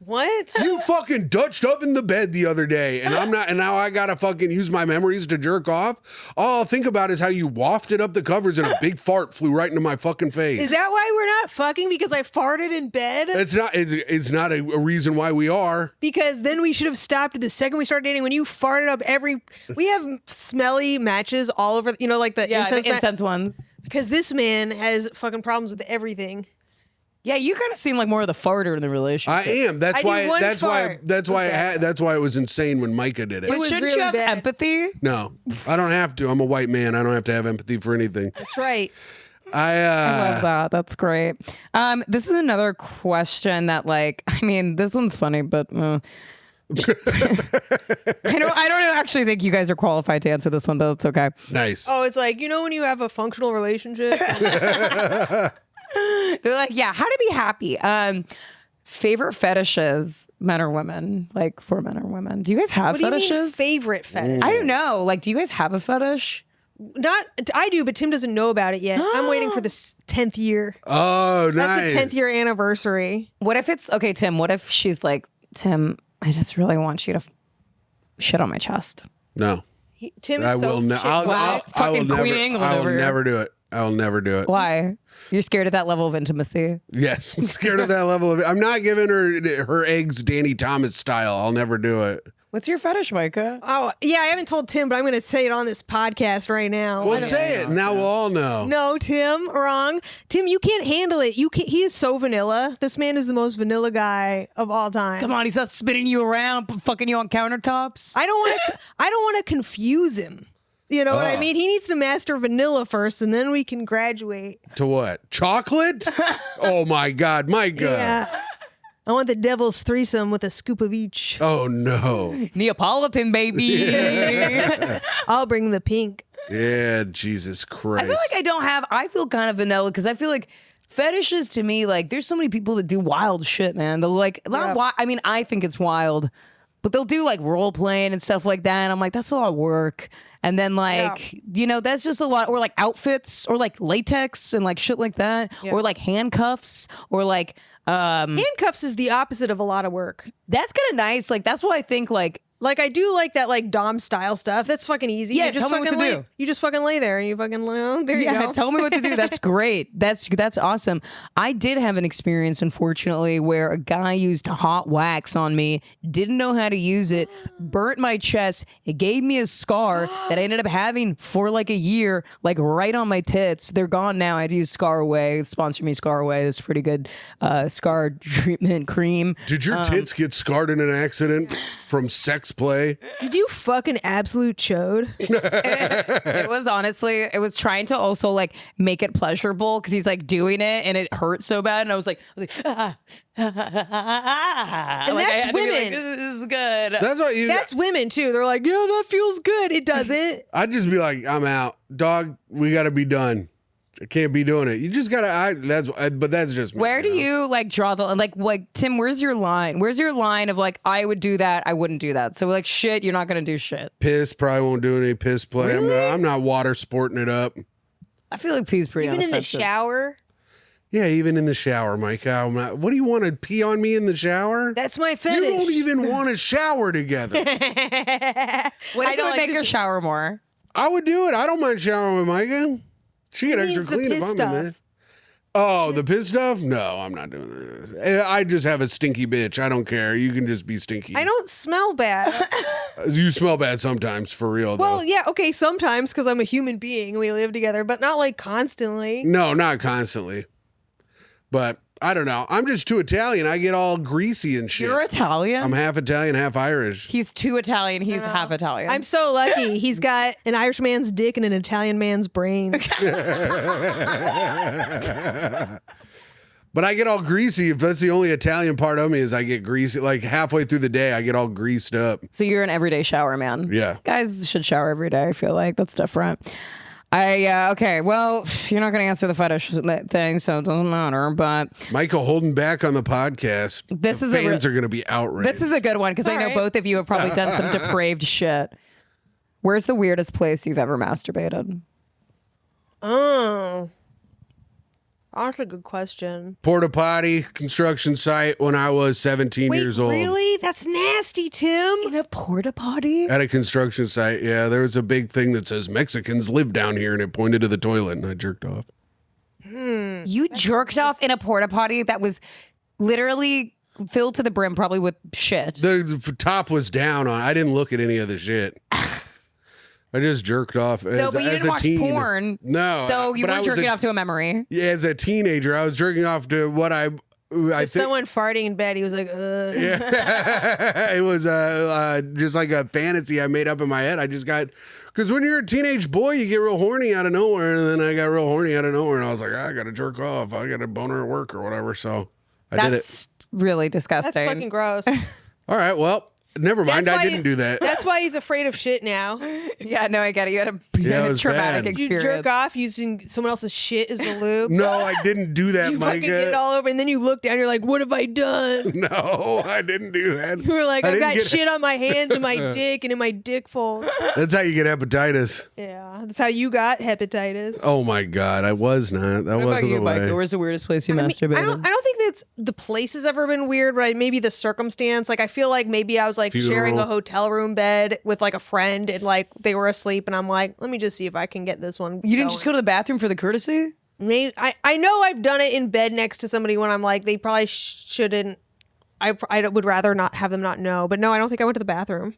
What? You fucking Dutched oven the bed the other day, and I'm not, and now I gotta fucking use my memories to jerk off. All I'll think about is how you wafted up the covers and a big fart flew right into my fucking face. Is that why we're not fucking? Because I farted in bed? It's not a reason why we are. Because then we should have stopped the second we started dating. When you farted up we have smelly matches all over, like the incense mat- incense ones. Because this man has fucking problems with everything. Yeah, you kind of seem like more of the farter in the relationship. I am. That's I do why. one That's why. fart. That's why. Okay. That's why it was insane when Myka did it. But was shouldn't really you have bad. empathy? No, I don't have to. I'm a white man. I don't have to have empathy for anything. That's right. I love that. That's great. This is another question that, like, I mean, this one's funny, but I don't actually think you guys are qualified to answer this one, but it's okay. Nice. Oh, it's like, when you have a functional relationship. They're like, yeah, how to be happy. Favorite fetishes, men or women? Like for men or women? Do you guys have What do you fetishes? mean favorite fetish? I don't know. Like, do you guys have a fetish? Not I do, but Tim doesn't know about it yet. I'm waiting for the 10th year. Oh, nice. That's the 10th year anniversary. What if it's okay, Tim? What if she's like, Tim, I just really want you to shit on my chest. No. Tim I is so will not. shit. I will Fucking never. Queen England I will over here. never do it. I will never do it. Why? You're scared of that level of intimacy? Yes, I'm scared of that level of. I'm not giving her eggs Danny Thomas style. I'll never do it. What's your fetish, Myka? Oh, yeah, I haven't told Tim, but I'm going to say it on this podcast right now. Well, say it. Now we'll all know. No, Tim, wrong. Tim, you can't handle it. You can't. He is so vanilla. This man is the most vanilla guy of all time. Come on, he's not spinning you around, fucking you on countertops. I don't want to confuse him. You know what I mean? He needs to master vanilla first, and then we can graduate. To what? Chocolate? Oh my God, Myka. Yeah. I want the devil's threesome with a scoop of each. Oh no. Neapolitan, baby. I'll bring the pink. Yeah, Jesus Christ. I feel like I feel kind of vanilla because I feel like fetishes to me, like there's so many people that do wild shit, man. They'll like, not wi- I mean, I think it's wild, but they'll do like role playing and stuff like that. And I'm like, that's a lot of work. And then like, you know, that's just a lot, or like outfits or like latex and like shit like that, or like handcuffs or like, Handcuffs is the opposite of a lot of work. that's kind of nice. Like, that's why I think like, Like I do like that like Dom style stuff. That's fucking easy. Yeah, you just tell me what fucking to lay, do. You just fucking lay there and you fucking lay. Oh, there you go. tell me what to do. That's great. That's awesome. I did have an experience, unfortunately, where a guy used hot wax on me, didn't know how to use it, burnt my chest. It gave me a scar that I ended up having for like a year, like right on my tits. They're gone now. I had to use Scar Away. Sponsor me, Scar Away. It's pretty good scar treatment cream. Did your tits get scarred in an accident from sex play? Did you fucking absolute chode? It was honestly, it was trying to also like make it pleasurable because he's like doing it and it hurt so bad. And I was like, ah. And that's women. This is good. That's what you. That's women too. They're like, yeah, that feels good. It doesn't. I'd just be like, I'm out, dog. We got to be done. I can't be doing it. You just gotta. But that's just me. Where do you like draw the like Tim? Where's your line? Where's your line of like I would do that, I wouldn't do that? So like shit, you're not gonna do shit. Piss? Probably won't do any piss play. I'm not water sporting it up. I feel like pee's pretty Even in the unoffensive. shower. Yeah, even in the shower, Myka. What do you want to pee on me in the shower? That's my You fetish. don't even want to shower together. What if I it don't would like make to- your shower more? I would do it. I don't mind showering with Myka. She get extra means the clean if piss I'm stuff. in there. Oh, the piss stuff? No, I'm not doing that. I just have a stinky bitch. I don't care. You can just be stinky. I don't smell bad. You smell bad sometimes, for real, Well, though. yeah, okay, sometimes because I'm a human being and we live together, but not like constantly. No, not constantly. But I don't know. I'm just too Italian. I get all greasy and shit. You're Italian. I'm half Italian, half Irish. He's too Italian. He's half Italian. I'm so lucky. He's got an Irish man's dick and an Italian man's brains. But I get all greasy. If that's the only Italian part of me is I get greasy. Like halfway through the day, I get all greased up. So you're an everyday shower man. Yeah. Guys should shower every day. I feel like that's different. Okay. Well, you're not going to answer the fetish thing, so it doesn't matter. But Michael holding back on the podcast. This The is a fans are going to be outraged. this is a good one because I know right. both of you have probably done some depraved shit. Where's the weirdest place you've ever masturbated? Oh. That's a good question. Porta potty construction site when I was 17 Wait, years old. really? That's nasty, Tim. In a porta potty? At a construction site, yeah. There was a big thing that says Mexicans live down here, and it pointed to the toilet, and I jerked off. You jerked off in a porta potty that was literally filled to the brim, probably with shit. The top was down on. I didn't look at any of the shit. I just jerked off as, But you as didn't a watch teen. porn. No. So you but I weren't was jerking off to a memory. Yeah, as a teenager, I was jerking off to what I think. Someone farting in bed, he was like, ugh. Yeah. It was just like a fantasy I made up in my head. I just got, because when you're a teenage boy, you get real horny out of nowhere. And then I got real horny out of nowhere. And I was like, I got to jerk off. I got a boner at work or whatever. So I did it. That's really disgusting. That's fucking gross. All right. Well, Never mind. That's I why didn't do that. That's why he's afraid of shit now. Yeah, no, I get it. You had a, Yeah, it was traumatic bad. You experience. jerk off using someone else's shit as the lube. No, I didn't do that, You fucking get it Myka. all over, and then you look down. You're like, "What have I done?" No, I didn't do that. You were like, I "I've didn't got get- shit on my hands and my dick and in my dick fold." That's how you get hepatitis. Yeah, that's how you got hepatitis. Oh my God, I was not. That What about wasn't you, the Mike? way. Where's the weirdest place you I mean, masturbated? I don't think that's the place has ever been weird, right? Maybe the circumstance. Like I feel like maybe I was like sharing Funeral. a hotel room bed with like a friend and like they were asleep and I'm like, let me just see if I can get this one. You didn't just go to the bathroom for the courtesy? Maybe I know I've done it in bed next to somebody when I'm like they probably shouldn't. I would rather not have them not know, but no, I don't think I went to the bathroom.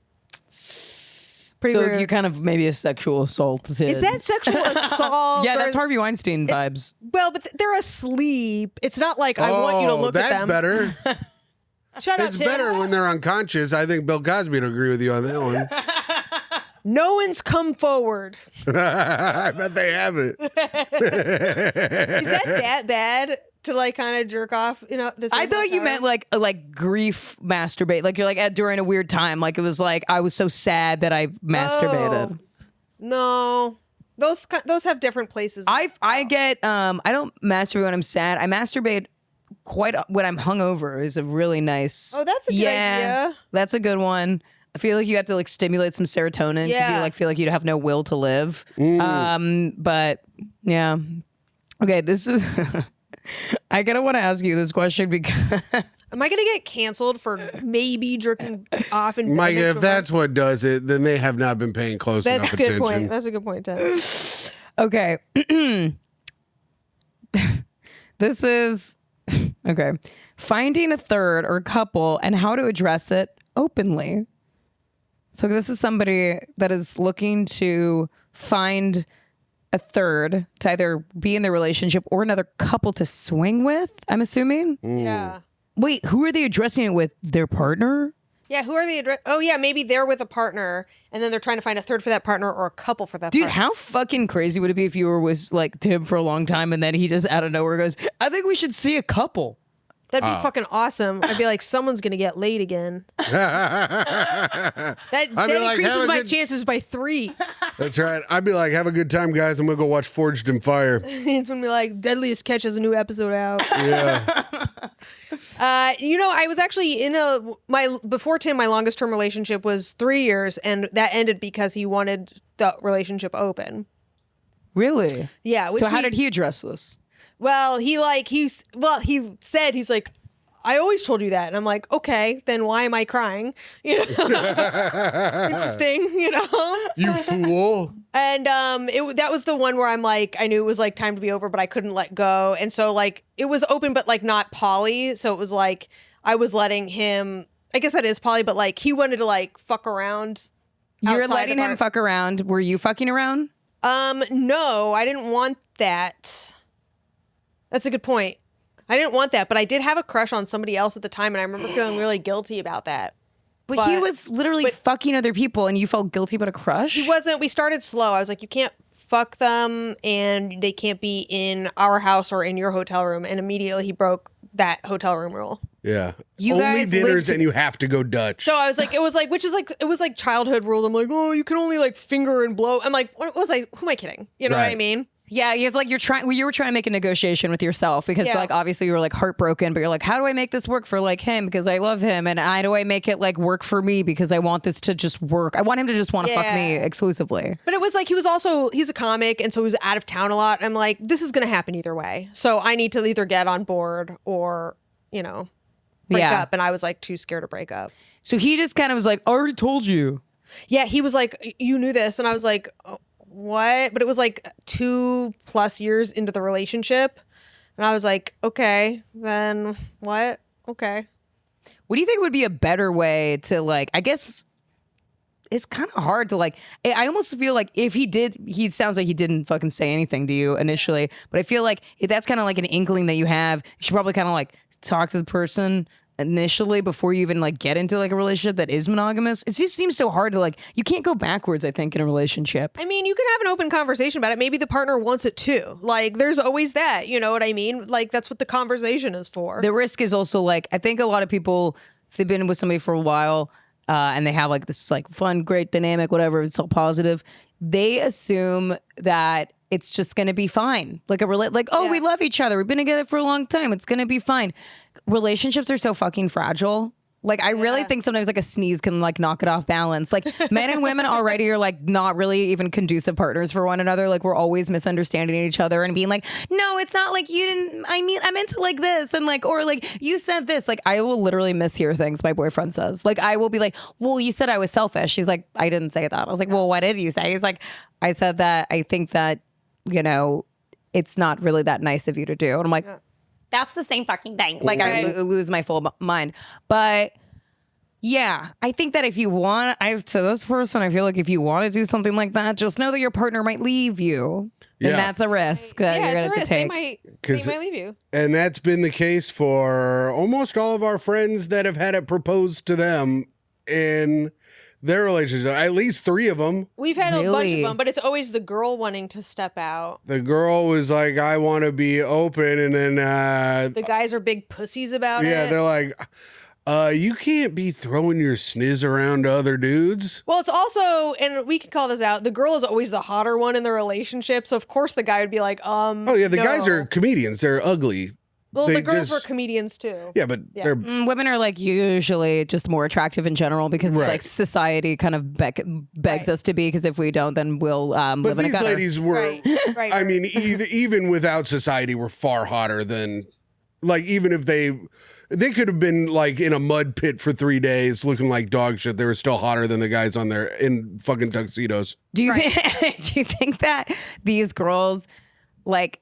Pretty So weird. you kind of maybe a sexual assault. Is that sexual assault? Yeah, that's or- Harvey Weinstein vibes. Well, but they're asleep. It's not like I want you to look that's at them. better. Shut up, It's Tim. better when they're unconscious. I think Bill Cosby would agree with you on that one. No one's come forward. I bet they haven't. Is that bad to like kind of jerk off? You know, this. I thought you meant like grief masturbate. Like you're like during a weird time. Like it was like I was so sad that I masturbated. No, those have different places. I get I don't masturbate when I'm sad. I masturbate quite when I'm hungover. Is a really nice. Oh, that's a good idea. That's a good one. I feel like you have to like stimulate some serotonin because you Yeah. like feel like you have no will to live. But yeah. Okay, this is. I gotta want to ask you this question because Am I gonna get canceled for maybe jerking off in bed Mike, next if to a that's what does it, then they have not been paying close friend? enough That's a good attention. point. That's a good point, Tim. okay. This is okay. Finding a third or couple and how to address it openly. So this is somebody that is looking to find a third to either be in the relationship or another couple to swing with, I'm assuming. Yeah. Wait, who are they addressing it with? Their partner? Yeah, who are they? Oh, yeah, maybe they're with a partner, and then they're trying to find a third for that partner or a couple for that Dude, partner. how fucking crazy would it be if you were with like Tim for a long time and then he just out of nowhere goes, I think we should see a couple. That'd be fucking awesome. I'd be like, someone's gonna get laid again. That I'd be like, increases have a my good- chances by 3. That's right. I'd be like, have a good time, guys. I'm going to go watch Forged in Fire. It's gonna be like Deadliest Catch has a new episode out. Yeah. I was actually in before Tim, my longest term relationship was 3 years, and that ended because he wanted the relationship open. Really? Yeah. So how did he address this? Well, he said he's like, I always told you that, and I'm like, okay, then why am I crying? You know, interesting. You know, You fool. and that was the one where I'm like, I knew it was like time to be over, but I couldn't let go, and so like it was open, but like not poly, so it was like I was letting him. I guess that is poly, but like he wanted to like fuck around. You're outside letting of him our- fuck around. Were you fucking around? No, I didn't want that. That's a good point. I didn't want that, but I did have a crush on somebody else at the time, and I remember feeling really guilty about that. But he was literally fucking other people and you felt guilty about a crush? He wasn't. We started slow. I was like, you can't fuck them, and they can't be in our house or in your hotel room. And immediately he broke that hotel room rule. Yeah. You Only guys dinners lived- and you have to go Dutch. So I was like, it was like childhood rule. I'm like, oh, you can only like finger and blow. I'm like, what was I? Who am I kidding? You know what I Right. mean? Yeah, it's like you were trying to make a negotiation with yourself because Yeah. like obviously you were like heartbroken, but you're like, how do I make this work for like him because I love him, and how do I make it like work for me because I want this to just work. I want him to just want to fuck me Yeah. exclusively. But it was like he's a comic, and so he was out of town a lot. I'm like, this is gonna happen either way. So I need to either get on board or, break Yeah. up. And I was like too scared to break up. So he just kind of was like, I already told you. Yeah, he was like, you knew this, and I was like, oh, what? But it was like 2+ years into the relationship, and I was like, okay, then what? Okay. What do you think would be a better way to like, I guess it's kind of hard to like, I almost feel like if he sounds like he didn't fucking say anything to you initially, but I feel like if that's kind of like an inkling that you have, you should probably kind of like talk to the person initially before you even like get into like a relationship that is monogamous. It just seems so hard to like, you can't go backwards, I think, in a relationship. I mean, you can have an open conversation about it. Maybe the partner wants it too. Like, there's always that. You know what I mean? Like, that's what the conversation is for. The risk is also like, I think a lot of people, if they've been with somebody for a while, and they have like this like fun, great dynamic, whatever, it's all positive, they assume that it's just going to be fine. Like we love each other. We've been together for a long time. It's going to be fine. Relationships are so fucking fragile. Like, I really think sometimes like a sneeze can like knock it off balance. Like men and women already are like not really even conducive partners for one another. Like we're always misunderstanding each other and being like, no, it's not like you didn't, I meant to like this. And like, or like you said this, like I will literally mishear things my boyfriend says. Like I will be like, well, you said I was selfish. She's like, I didn't say that. I was like, well, what did you say? He's like, I said that I think that, you know, it's not really that nice of you to do. And I'm like, that's the same fucking thing. Like I lose my full mind. But yeah, I think that if you want, to this person, I feel like if you want to do something like that, just know that your partner might leave you. And that's a risk that you're going to have to take. They might leave you. And that's been the case for almost all of our friends that have had it proposed to them in their relationship. At least 3 of them. We've had a bunch of them, but it's always the girl wanting to step out. The girl was like, I want to be open. And then the guys are big pussies about it. Yeah, they're like, you can't be throwing your sniz around to other dudes. Well, it's also, and we can call this out, the girl is always the hotter one in the relationship. So, of course, the guy would be like, oh, yeah, the guys are comedians. They're ugly. Well, the girls were comedians too. Yeah, but they're women are like usually just more attractive in general because it's like society kind of begs us to be. Because if we don't, then we'll live in a gutter. But these ladies were. I mean, even without society, were far hotter than. Like even if they could have been like in a mud pit for 3 days, looking like dog shit. They were still hotter than the guys on there in fucking tuxedos. Do you think that these girls like?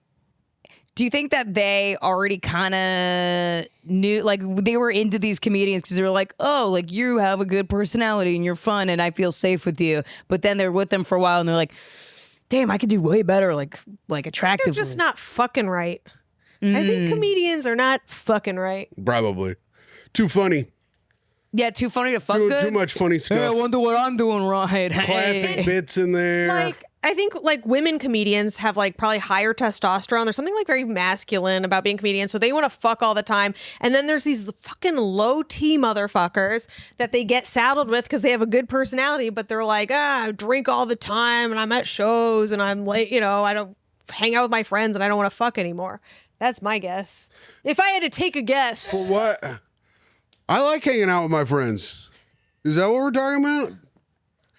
Do you think that they already kind of knew, like they were into these comedians because they were like, oh, like you have a good personality and you're fun and I feel safe with you. But then they're with them for a while and they're like, damn, I could do way better, like attractively. They're just not fucking right. I think comedians are not fucking right. Probably. Too funny. Yeah, too funny to fuck good. Too much funny stuff. Hey, I wonder what I'm doing right. Classic bits in there. Like, I think like women comedians have like probably higher testosterone. There's something like very masculine about being comedians. So they want to fuck all the time. And then there's these fucking low T motherfuckers that they get saddled with because they have a good personality, but they're like, I drink all the time and I'm at shows and I'm late, you know, I don't hang out with my friends and I don't want to fuck anymore. That's my guess. If I had to take a guess. For what? I like hanging out with my friends. Is that what we're talking about?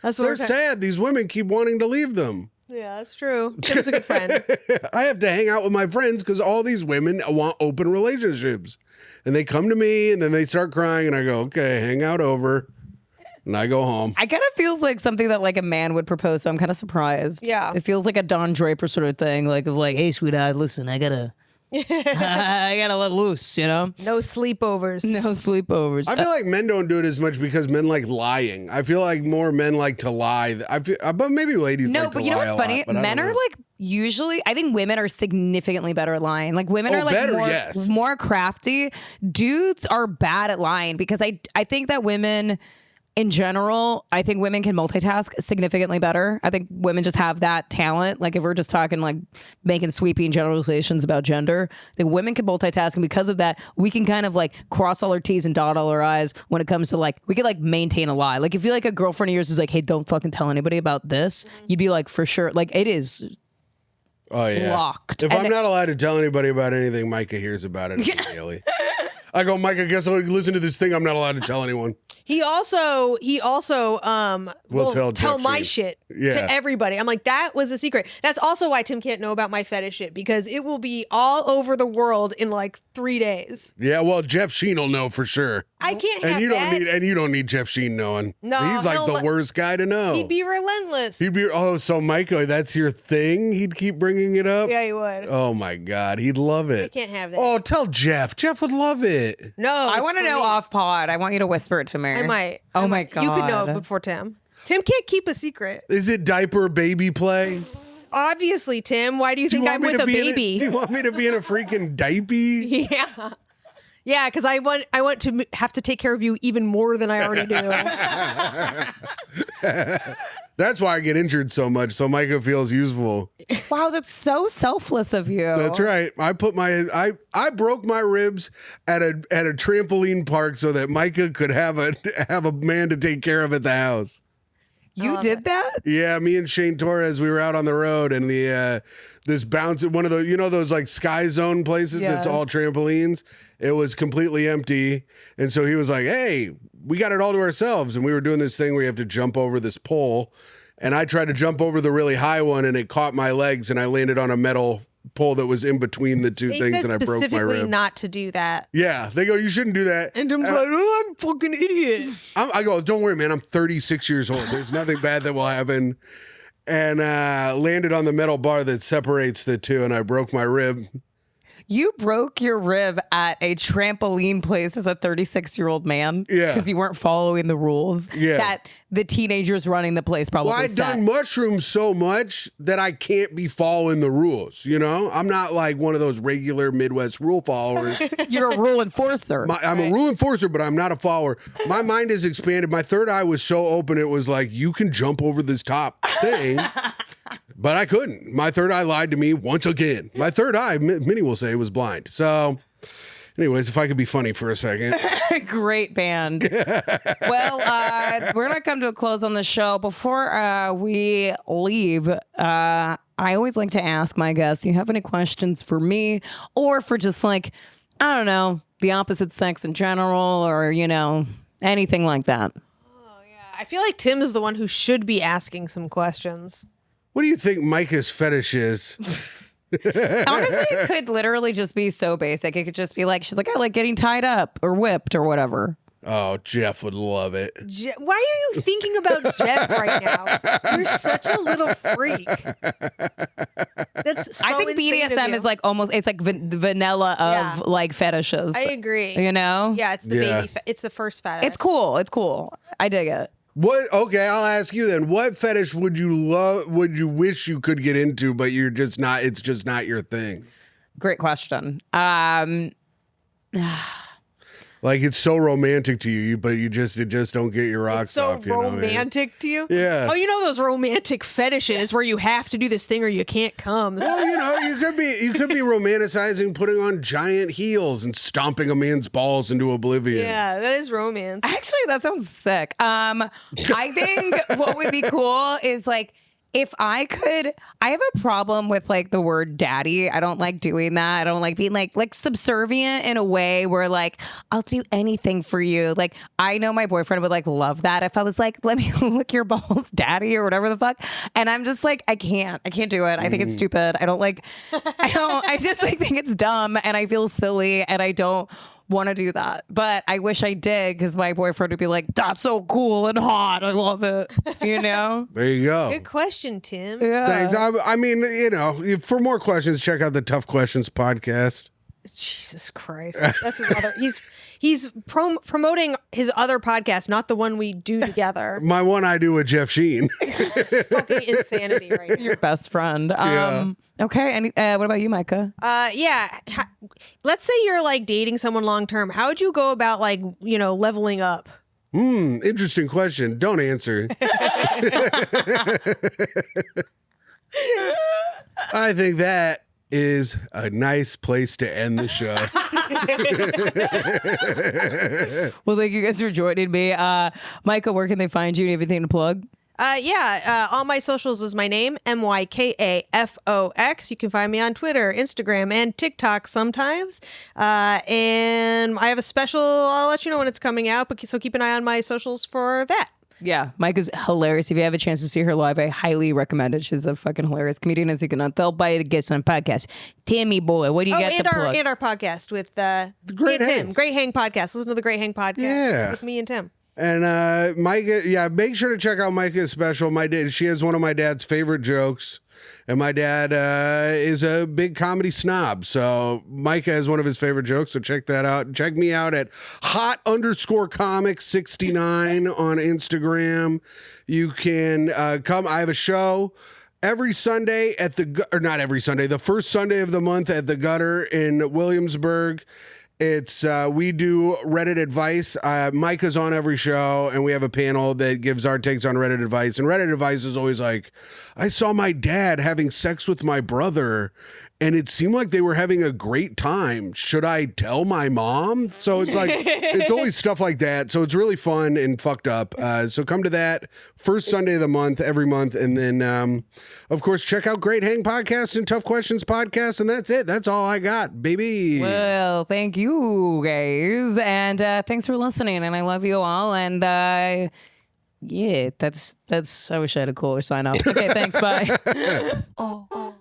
That's what They're sad. These women keep wanting to leave them. Yeah, that's true. Tim's a good friend. I have to hang out with my friends because all these women want open relationships. And they come to me and then they start crying and I go, okay, hang out over. And I go home. I kind of feels like something that like a man would propose, so I'm kind of surprised. Yeah. It feels like a Don Draper sort of thing, like hey, sweetheart, listen, I gotta let loose, you know? No sleepovers. No sleepovers. I feel like men don't do it as much because men like lying. I feel like more men like to lie. But maybe ladies like to lie. No, but you know what's funny? Men are like usually, I think women are significantly better at lying. Like women are like better, more crafty. Dudes are bad at lying because I think that women... In general, I think women can multitask significantly better. I think women just have that talent. Like if we're just talking like making sweeping generalizations about gender, I think women can multitask. And because of that, we can kind of like cross all our T's and dot all our I's when it comes to like, we could like maintain a lie. Like if you like a girlfriend of yours is like, hey, don't fucking tell anybody about this. You'd be like, for sure. Like it is locked. If I'm not allowed to tell anybody about anything, Myka hears about it immediately. I go, Myka, guess I'll listen to this thing I'm not allowed to tell anyone. He also will tell my shit to everybody. I'm like, that was a secret. That's also why Tim can't know about my fetish shit, because it will be all over the world in like 3 days. Yeah, well, Jeff Sheen will know for sure. I can't have that. You don't need Jeff Sheen knowing. No, he's like the worst guy to know. He'd be relentless. So Myka, that's your thing? He'd keep bringing it up? Yeah, he would. Oh my God, he'd love it. I can't have that. Oh, tell Jeff. Jeff would love it. No, I want to know off pod. I want you to whisper it to me. I might. Oh my God. You could know before Tim. Tim can't keep a secret. Is it diaper baby play? Obviously, Tim. Why do you think I'm with a baby? Do you want me to be in a freaking diaper? Yeah. Yeah, because I want to have to take care of you even more than I already do. That's why I get injured so much, so Myka feels useful. Wow, that's so selfless of you. That's right. I broke my ribs at a trampoline park so that Myka could have a man to take care of at the house. You did that? Yeah, me and Shane Torres, we were out on the road, and this bounce one of those, those like Sky Zone places. Yes. It's all trampolines. It was completely empty, and so he was like, "Hey, we got it all to ourselves." And we were doing this thing where you have to jump over this pole, and I tried to jump over the really high one, and it caught my legs, and I landed on a metal pole that was in between the two They things, said and I broke my specifically rib. not to do that. Yeah, they go, "You shouldn't do that." And Tim's like, oh, I'm fucking idiot. I go, "Don't worry, man. I'm 36 years old. There's nothing bad that will happen." And landed on the metal bar that separates the two, and I broke my rib. You broke your rib at a trampoline place as a 36-year-old man. Yeah. Because you weren't following the rules. Yeah. That the teenagers running the place probably Well, I'd set. done mushrooms so much that I can't be following the rules, I'm not like one of those regular Midwest rule followers. You're a rule enforcer. I'm a rule enforcer, but I'm not a follower. My mind has expanded. My third eye was so open, it was like, you can jump over this top thing. But I couldn't. My third eye lied to me once again. My third eye, Minnie will say, was blind. So, anyways, if I could be funny for a second. Great band. Well, we're going to come to a close on the show. Before we leave, I always like to ask my guests, do you have any questions for me or for just like, I don't know, the opposite sex in general or, anything like that? I feel like Tim is the one who should be asking some questions. What do you think Myka's fetish is? Honestly, it could literally just be so basic. It could just be like, she's like, I like getting tied up or whipped or whatever. Oh, Jeff would love it. Why are you thinking about Jeff right now? You're such a little freak. That's so I think insane of BDSM you. is like almost, it's like vanilla of like fetishes. I agree. Yeah, it's the baby. It's the first fetish. It's cool. It's cool. I dig it. What? Okay, I'll ask you then. What fetish would you love? Would you wish you could get into, but you're just not? It's just not your thing. Great question. Like it's so romantic to you, but it just don't get your rocks It's so off. You know, man. romantic to you. Yeah. Oh, those romantic fetishes where you have to do this thing or you can't come. Well, you could be romanticizing putting on giant heels and stomping a man's balls into oblivion. Yeah, that is romance. Actually, that sounds sick. I think what would be cool is like, if I could, I have a problem with like the word daddy. I don't like doing that. I don't like being like subservient in a way where like, I'll do anything for you. Like, I know my boyfriend would like love that if I was like, let me lick your balls, daddy, or whatever the fuck. And I'm just like, I can't do it. I think it's stupid. I just like think it's dumb and I feel silly and I don't want to do that, but I wish I did because my boyfriend would be like, "That's so cool and hot. I love it." There you go. Good question, Tim. Yeah. Thanks. I mean, for more questions, check out the Tough Questions podcast. Jesus Christ, that's his other. He's promoting his other podcast, not the one we do together. My one I do with Jeff Sheen. This is fucking insanity right here. Your best friend. Yeah. Okay. What about you, Myka? Yeah. Let's say you're like dating someone long term. How would you go about like, leveling up? Interesting question. Don't answer. I think that is a nice place to end the show. Well, thank you guys for joining me. Myka, where can they find you? Do you have anything to plug? All my socials is my name, MYKAFOX. You can find me on Twitter, Instagram, and TikTok sometimes. And I have a special, I'll let you know when it's coming out, so keep an eye on my socials for that. Yeah, Myka's hilarious. If you have a chance to see her live, I highly recommend it. She's a fucking hilarious comedian, as you can tell by the guests on the podcast. Timmy boy, what do you got to plug? And our podcast with Great me and Hang. Tim. Great Hang podcast. Listen to the Great Hang podcast with me and Tim. And Myka, make sure to check out Myka's special. She has one of my dad's favorite jokes. And my dad is a big comedy snob. So Myka has one of his favorite jokes. So check that out. Check me out at hot_comic69 on Instagram. You can come. I have a show every Sunday the first Sunday of the month at the Gutter in Williamsburg. It's we do Reddit advice. Myka's on every show, and we have a panel that gives our takes on Reddit advice. And Reddit advice is always like, I saw my dad having sex with my brother, and it seemed like they were having a great time. Should I tell my mom? So it's like, it's always stuff like that. So it's really fun and fucked up. So come to that first Sunday of the month, every month. And then, of course, check out Great Hang Podcast and Tough Questions Podcast. And that's it. That's all I got, baby. Well, thank you guys. And thanks for listening. And I love you all. And yeah, that's I wish I had a cooler sign off. Okay, thanks. Bye.